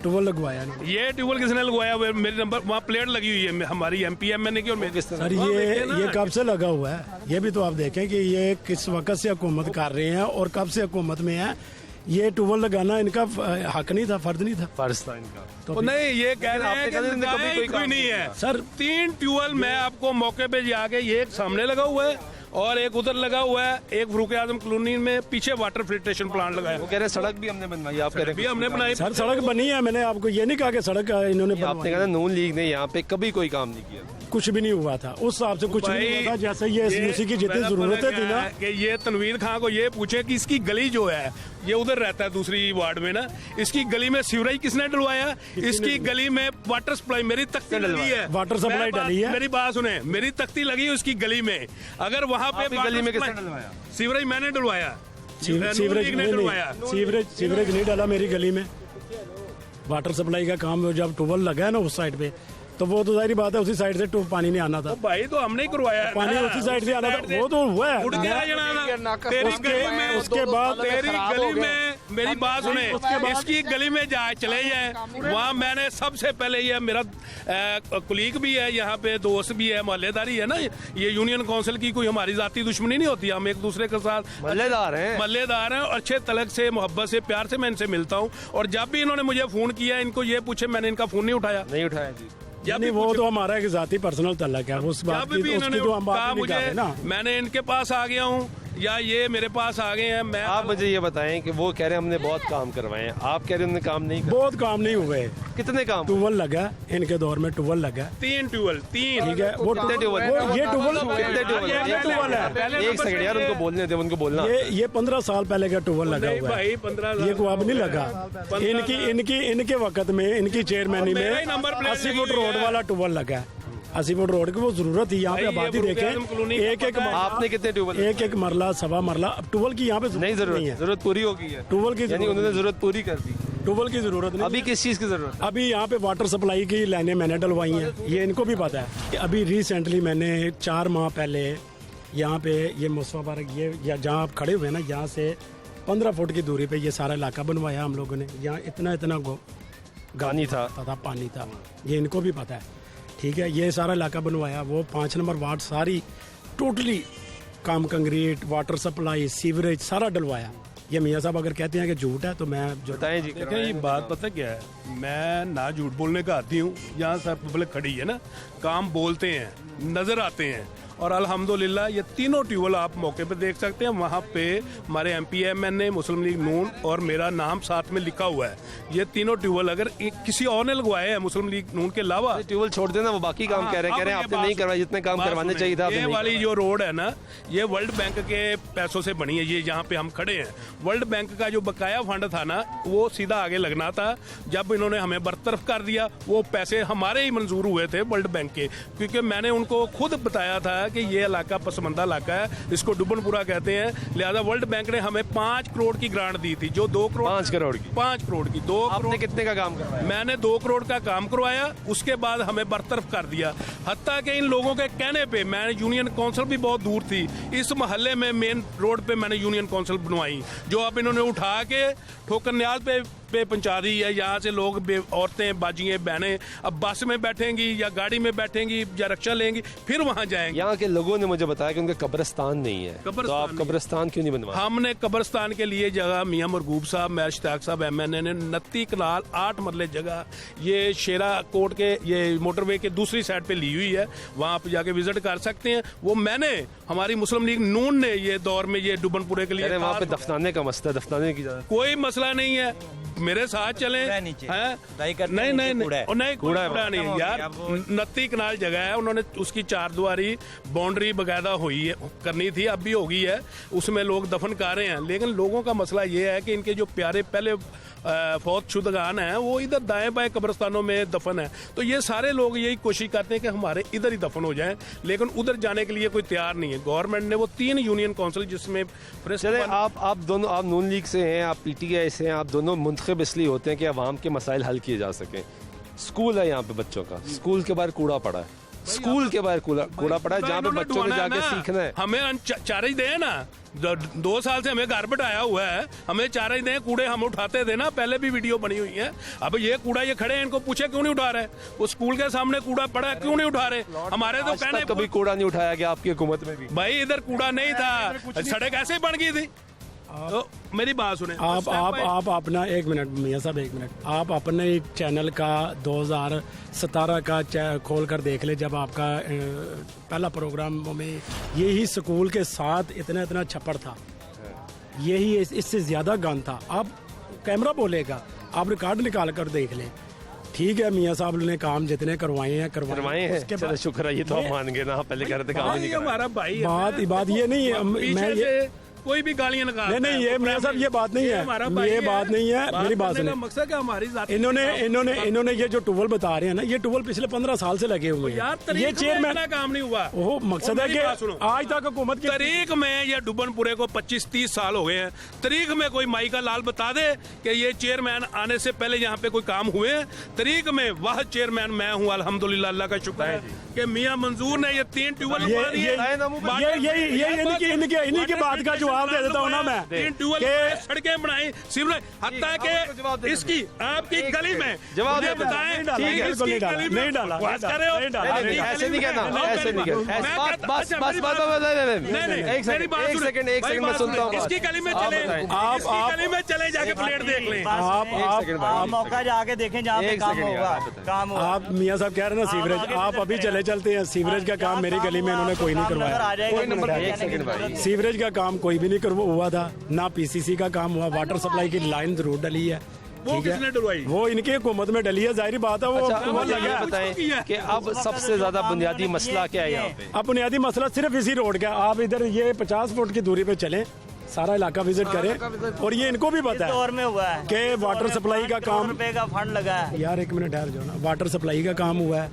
ट्यूबवेल लगवाया। ये ट्यूबवेल किसने लगवाया? मेरे नंबर वहाँ प्लेट लगी हुई है, हमारी MPMN की। और मेरे सर ये कब से लगा हुआ है? ये भी तो आप देखें कि ये किस वक्त से हुकूमत कर रहे हैं और कब से हुकूमत में है। ये ट्यूबवेल लगाना इनका हक नहीं था, फर्ज नहीं था। फर्ज था इनका। तो नहीं, ये कह रहे हैं कि कभी कोई नहीं है सर। 3 ट्यूबवेल मैं आपको मौके पे जाके, ये एक सामने लगा हुआ है और एक उधर लगा हुआ है, एक फरूक आजम कॉलोनी में पीछे वाटर फिल्ट्रेशन प्लांट लगाया। वो कह रहे हैं सड़क भी हमने बनवाई, आप कह रहे हैं भी हमने बनाई। सर सड़क बनी है, मैंने आपको ये नहीं कहा कि सड़क इन्होंने आपने कहा नून लीग ने यहाँ पे कभी कोई काम नहीं किया। कुछ भी नहीं हुआ था उस हिसाब से, कुछ नहीं हुआ था जैसे ये एसयूसी की जितनी जरूरतें थी ना, कि ये तनवीर खान को ये पूछे कि इसकी गली जो है, ये उधर रहता है दूसरी वार्ड में ना, इसकी गली में सीवरेज किसने डलवाया? इसकी गली में वाटर सप्लाई मेरी तख्ती लगी है, वाटर सप्लाई डली है। मेरी बात सुने, मेरी तख्ती लगी है उसकी गली में। अगर वहाँ पे गली में किसने डलवाया? सीवरेज मैंने डलवाया। सीवरेज नहीं डाला मेरी गली में। वाटर सप्लाई का काम जब ट्यूबवेल लगा है ना उस साइड पे, तो वो तो जाहिर बात है उसी साइड से पानी नहीं आना था। भाई तो हमने ही करवाया, पानी उसी साइड से आना था, वो तो हुआ है। उड़ गया तेरी गली में, उसके बाद तेरी गली में, मेरी बात सुने, इसकी गली में जाए चले जाए, वहाँ मैंने सबसे पहले, ये मेरा कुलीग भी है यहाँ पे, दोस्त भी है, मोहल्लेदारी है ना, ये यूनियन काउंसिल की कोई हमारी जाती दुश्मनी नहीं होती, हम एक दूसरे के साथ मल्लेदार हैं और अच्छे तलक से, मोहब्बत से, प्यार से मैं इनसे मिलता हूँ। और जब भी इन्होंने मुझे फोन किया, इनको ये पूछे, मैंने इनका फोन नहीं उठाया जी। नहीं, वो तो हमारा एक जाती पर्सनल तल्लक है, उस बात की उसकी तो हम बात नहीं कर रहे ना। मैंने इनके पास आ गया हूँ या ये मेरे पास आ गए हैं। मैं आप मुझे ये बताएं कि वो कह रहे हैं हमने बहुत काम करवाए हैं, आप कह रहे हैं हमने काम नहीं करवाए। बहुत काम नहीं हुए। कितने काम? ट्यूबवेल लगा इनके दौर में, ट्यूबवेल लगा 3 ट्यूबवेल, 3 ठीक है। वो कितने ट्यूबवेल? ये ट्यूबवेल कितने ट्यूबवेल है? एक सेकंड यार, उनको बोलने दे, उनको बोलना। ये 15 साल पहले का ट्यूबवेल लगा हुआ है, ये को अब नहीं लगा। इनके वक्त में, इनकी चेयरमैनी में 80 फुट रोड वाला ट्यूबवेल लगा है। 80 फुट रोड की वो जरूरत थी। यहाँ पे आबादी देखें, एक आपने कितने ट्यूबवेल? एक मरला, सवा मरला। अब ट्यूबवेल की यहाँ पे नहीं जरूरत पूरी हो गई है। ट्यूबवेल की उन्होंने जरूरत पूरी कर दी। ट्यूबवेल की जरूरत नहीं। अभी किस चीज की जरूरत? अभी यहाँ पे वाटर सप्लाई की लाइनें मैंने डलवाई हैं, ये इनको भी पता है। अभी रिसेंटली मैंने 4 माह पहले यहाँ पे ये मुस्तफा पार्क, ये जहाँ आप खड़े हुए हैं ना, यहाँ से 15 फुट की दूरी पे ये सारा इलाका बनवाया हम लोगों ने। यहाँ इतना पानी था, पानी था, ये इनको भी पता है, ठीक है। ये सारा इलाका बनवाया, वो 5 नंबर वार्ड सारी टोटली काम, कंक्रीट, वाटर सप्लाई, सीवरेज सारा डलवाया। ये मियाँ साहब अगर कहते हैं कि झूठ है तो मैं बताएं जी। देखें, ये बात पता क्या है, मैं ना झूठ बोलने का आदी हूँ। यहाँ सब पब्लिक खड़ी है ना, काम बोलते हैं, नजर आते हैं। और अल्हम्दुलिल्लाह ये तीनों ट्यूबवेल आप मौके पे देख सकते हैं। वहाँ पे हमारे MP MNA मुस्लिम लीग नून और मेरा नाम साथ में लिखा हुआ है। ये तीनों ट्यूबवेल अगर किसी और ने लगवाए हैं मुस्लिम लीग नून के अलावा, ट्यूबवेल छोड़ देना, वो बाकी काम कह रहे हैं आपने नहीं करवाया जितने काम करवाने चाहिए था। ये वाली जो रोड है ना, ये वर्ल्ड बैंक के पैसों से बनी है। ये जहाँ पे हम खड़े हैं, वर्ल्ड बैंक का जो बकाया फंड था ना, वो सीधा आगे लगना था। जब इन्होंने हमें बरतरफ कर दिया, वो पैसे हमारे ही मंजूर हुए थे वर्ल्ड बैंक के, क्योंकि मैंने उनको खुद बताया था कि ये इलाका पसमंदा इलाका है, इसको डुबनपुरा कहते हैं। लिहाजा वर्ल्ड बैंक ने हमें 5 करोड़ की ग्रांट दी थी, जो 2 करोड़ 5 करोड़ की 5 करोड़ की 2 आपने कितने का काम करवाया? मैंने 2 करोड़ का काम करवाया। उसके बाद हमें बरतरफ कर दिया। हत्ता कि इन लोगों के कहने पे, मैं यूनियन काउंसिल भी बहुत दूर थी, इस मोहल्ले में मेन रोड पे मैंने यूनियन काउंसिल बनवाई, जो अब इन्होंने उठा के ठोकर न्याज पे पहुंचा दी है। यहाँ से लोग, औरतें, बाजियां, बहनें अब बस में बैठेंगी या गाड़ी में बैठेंगी या रिक्शा लेंगी, फिर वहाँ जाएंगे। यहाँ के लोगों ने मुझे बताया कि उनका कब्रिस्तान नहीं है, तो आप कब्रिस्तान क्यों नहीं बनवाए? हमने कब्रिस्तान के लिए जगह मियाँ मरगूब साहब, मैं इश्तियाक साहब MNA ने 29 कनाल 8 मरले जगह, ये शेरा कोट के, ये मोटरवे के दूसरी साइड पे ली हुई है। वहाँ आप जाके विजिट कर सकते हैं। वो मैंने, हमारी मुस्लिम लीग नून ने ये दौर में ये डुबनपुरे के लिए, वहाँ पे दफनाने का मसला, दफनाने की कोई मसला नहीं है, मेरे साथ चले। नहीं कूड़ा नहीं है यार, 29 कनाल जगह है, उन्होंने उसकी 4 द्वारी बाउंड्री बकायदा हुई है, करनी थी, अब भी हो गई है, उसमें लोग दफन कर रहे हैं। लेकिन लोगों का मसला ये है कि इनके जो प्यारे पहले फौत शुदगान हैं, वो इधर दाएं बाएं कब्रिस्तानों में दफन है। तो ये सारे लोग यही कोशिश करते हैं कि हमारे इधर ही दफन हो जाएं, लेकिन उधर जाने के लिए कोई तैयार नहीं है। गवर्नमेंट ने वो 3 यूनियन काउंसिल, जिसमें आप दोनों, आप नून लीग से हैं, आप PTI से हैं, आप दोनों मुंतखब इसलिए होते हैं कि अवाम के मसाइल हल किए जा सकें। स्कूल है यहाँ पे बच्चों का, स्कूल के बाहर कूड़ा पड़ा है, स्कूल के बाहर कूड़ा पड़ा है, जहाँ पे बच्चों ने जाके सीखना है। हमें चारे दे ना, 2 साल से हमें घर बैठाया हुआ है, हमें चारे दें, कूड़े हम उठाते थे ना, पहले भी वीडियो बनी हुई है। अब ये कूड़ा ये खड़े हैं, इनको पूछे क्यों नहीं उठा रहे? वो स्कूल के सामने कूड़ा पड़ा है, क्यों नहीं उठा रहे? हमारे तो कहने कभी कूड़ा नहीं उठाया गया आपकी हुकूमत में भी? भाई इधर कूड़ा नहीं था, सड़क ऐसे ही बन गई थी, तो मेरी बात सुने। आप अपना 1 मिनट मियाँ साहब 1 मिनट, आप अपने चैनल का 2017 का खोल कर देख ले, जब आपका पहला प्रोग्राम में यही स्कूल के साथ इतना छप्पड़ था, यही इससे ज़्यादा गंद था। आप कैमरा बोलेगा, आप रिकॉर्ड निकाल कर देख लें। ठीक है, मियाँ साहब ने काम जितने करवाए हैं उसके बाद शुक्र है, ये तो आप मान गए ना, पहले करते काम नहीं करा। हमारा भाई बात ये नहीं है, मैं ये कोई भी गालियां निकाल नहीं, ये मियाँ साहब ये बात नहीं है, ये बात नहीं है, मेरी बात सुनिए। मकसद क्या हमारी इन्होंने ये जो टूबल बता रहे हैं ना, ये टूबल पिछले 15 साल से लगे हुए हैं। ये चेयरमैन काम नहीं हुआ। ओह, मकसद है कि आज तक हुकूमत की तरीक में या डुबनपुरे को 25-30 साल हो गए हैं। तरीक में कोई माई का लाल बता दे कि ये चेयरमैन आने से पहले यहाँ पे कोई काम हुए हैं। तरीक में वह चेयरमैन मैं हूँ, अल्हम्दुलिल्लाह, अल्लाह का शुक्र है कि मियाँ मंजूर ने ये 3 ट्यूबल इन्हीं की बात का जवाब दे देता हूँ ना मैं। सड़कें बनाई, सिविल, हत्ता के इसकी आपकी गली में जवाब बताएं नहीं डाला। ऐसे नहीं कहना, ऐसे नहीं कहना। बस एक सेकंड मैं सुनता हूँ। इसकी गली में चले, आप गली में चले जाके प्लेट देख लें। आप मौका जाके देखें जहाँ पे काम होगा। काम आप मियाँ साहब कह रहे हैं ना सीवरेज, आप अभी चले चलते हैं। सीवरेज का काम मेरी गली में इन्होंने कोई नहीं करवाया। सीवरेज का काम कोई भी नहीं हुआ था, ना पीसीसी का काम हुआ। वाटर सप्लाई की लाइन जरूर डली है, वो किसने डलवाई? वो इनकी हुकूमत में डली है, जाहिर बात है। वो लगा बताएं कि अब सबसे ज्यादा बुनियादी मसला क्या है यहाँ पे? अब बुनियादी मसला सिर्फ इसी रोड का। आप इधर ये 50 फुट की दूरी पे चलें, सारा इलाका विजिट करें, और ये इनको भी पता है कि वाटर सप्लाई का काम का फंड लगा है। यार 1 मिनट ठहर जाओ ना। वाटर सप्लाई का काम हुआ है,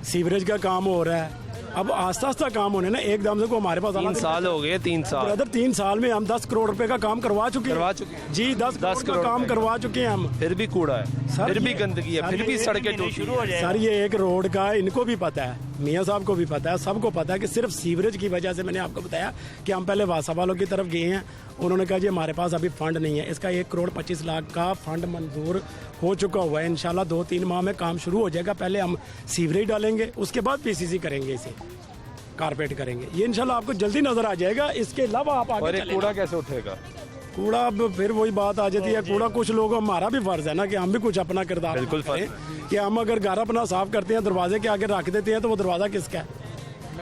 सीवरेज का काम हो रहा है। अब आस्ता आस्ता काम होने ना, एकदम से को हमारे पास 3 साल हो गए। 3 साल ब्रदर, 3 साल में हम 10 करोड़ रुपए का काम करवा चुके हैं जी। 10 करोड़ का काम करवा चुके हैं हम। फिर भी कूड़ा है, फिर भी गंदगी है, फिर भी सड़कें टूटी हैं। सर ये एक रोड का इनको भी पता है, मियाँ साहब को भी पता है, सबको पता है कि सिर्फ सीवरेज की वजह से। मैंने आपको बताया कि हम पहले वासा वालों की तरफ गए हैं, उन्होंने कहा जी हमारे पास अभी फंड नहीं है। इसका 1 करोड़ 25 लाख का फंड मंजूर हो चुका हुआ है। इंशाल्लाह 2-3 माह में काम शुरू हो जाएगा। पहले हम सीवरेज डालेंगे, उसके बाद पीसीसी करेंगे, इसे कारपेट करेंगे। ये इंशाल्लाह आपको जल्दी नजर आ जाएगा। इसके अलावा आप आगे चलें। कूड़ा कैसे उठेगा? कूड़ा अब फिर वही बात आ जाती है। कूड़ा कुछ लोग, हमारा भी फर्ज है ना कि हम भी कुछ अपना किरदार बिल्कुल करें कि हम अगर घर अपना साफ करते हैं, दरवाजे के आगे रख देते हैं, तो वो दरवाजा किसका है?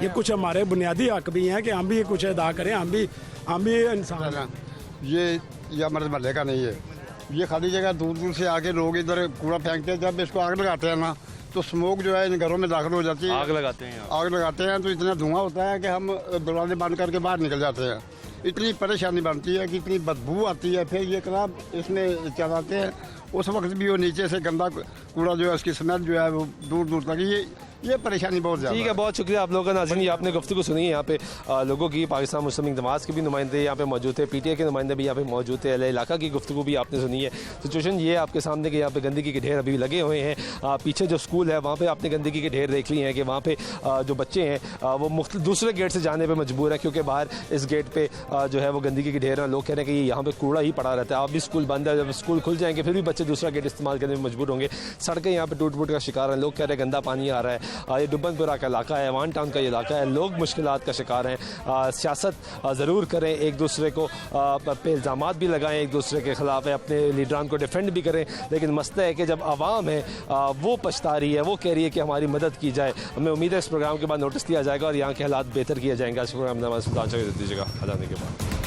ये कुछ हमारे बुनियादी हक भी हैं कि हम भी कुछ अदा करें। हम भी इंसान हैं। ये हमारे महल्ले का नहीं है, ये खाली जगह दूर दूर से आके लोग इधर कूड़ा फेंकते हैं। जब इसको आग लगाते हैं ना, तो स्मोक जो है इन घरों में दाखिल हो जाती है। आग लगाते हैं तो इतना धुआं होता है कि हम दरवाजे बंद करके बाहर निकल जाते हैं। इतनी परेशानी बनती है कि इतनी बदबू आती है। फिर ये कलाब इसमें चलाते हैं, उस वक्त भी वो नीचे से गंदा कूड़ा जो है, उसकी स्मेल जो है वो दूर दूर तक ये परेशानी बहुत ज़्यादा। ठीक है, बहुत शुक्रिया आप लोगों का। नाज़रीन, ये आपने गुफ्तगू सुनी है। यहाँ पे लोगों की, पाकिस्तान मुस्लिम लीग नवाज़ के भी नुमाइंदे यहाँ पे मौजूद थे, PTA के नुमाइंदे भी यहाँ पे मौजूद थे, अहले इलाका की गुफ्तगू भी आपने सुनी है। सिचुएशन ये आपके सामने कि यहाँ पे गंदगी के ढेर अभी लगे हुए हैं। पीछे जो स्कूल है वहाँ पे आपने गंदगी के ढेर देख लिए हैं कि वहाँ पे जो बच्चे हैं वो दूसरे गेट से जाने पर मजबूर है, क्योंकि बाहर इस गेट पर जो है वो गंदगी के ढेर हैं। लोग कह रहे हैं कि यहाँ पे कूड़ा ही पड़ा रहता है। अब भी स्कूल बंद है, जब स्कूल खुल जाएंगे फिर भी बच्चे दूसरा गेट इस्तेमाल करने में मजबूर होंगे। सड़कें यहाँ पे टूट फूट का शिकार हैं। लोग कह रहे हैं गंदा पानी आ रहा है। ये डुबनपुरा का इलाका है, वान टाउन का ये इलाका है। लोग मुश्किलात का शिकार हैं। सियासत ज़रूर करें, एक दूसरे को पे इल्ज़ामात भी लगाएं, एक दूसरे के ख़िलाफ़ है, अपने लीडरान को डिफेंड भी करें। लेकिन मसला है कि जब आवाम है वो पछता रही है, वो कह रही है कि हमारी मदद की जाए। हमें उम्मीद है इस प्रोग्राम के बाद नोटिस दिया जाएगा और यहाँ के हालात बेहतर किए जाएंगे। इस प्रोग्राम में सुल्तान दीजिएगा अदाने के बाद।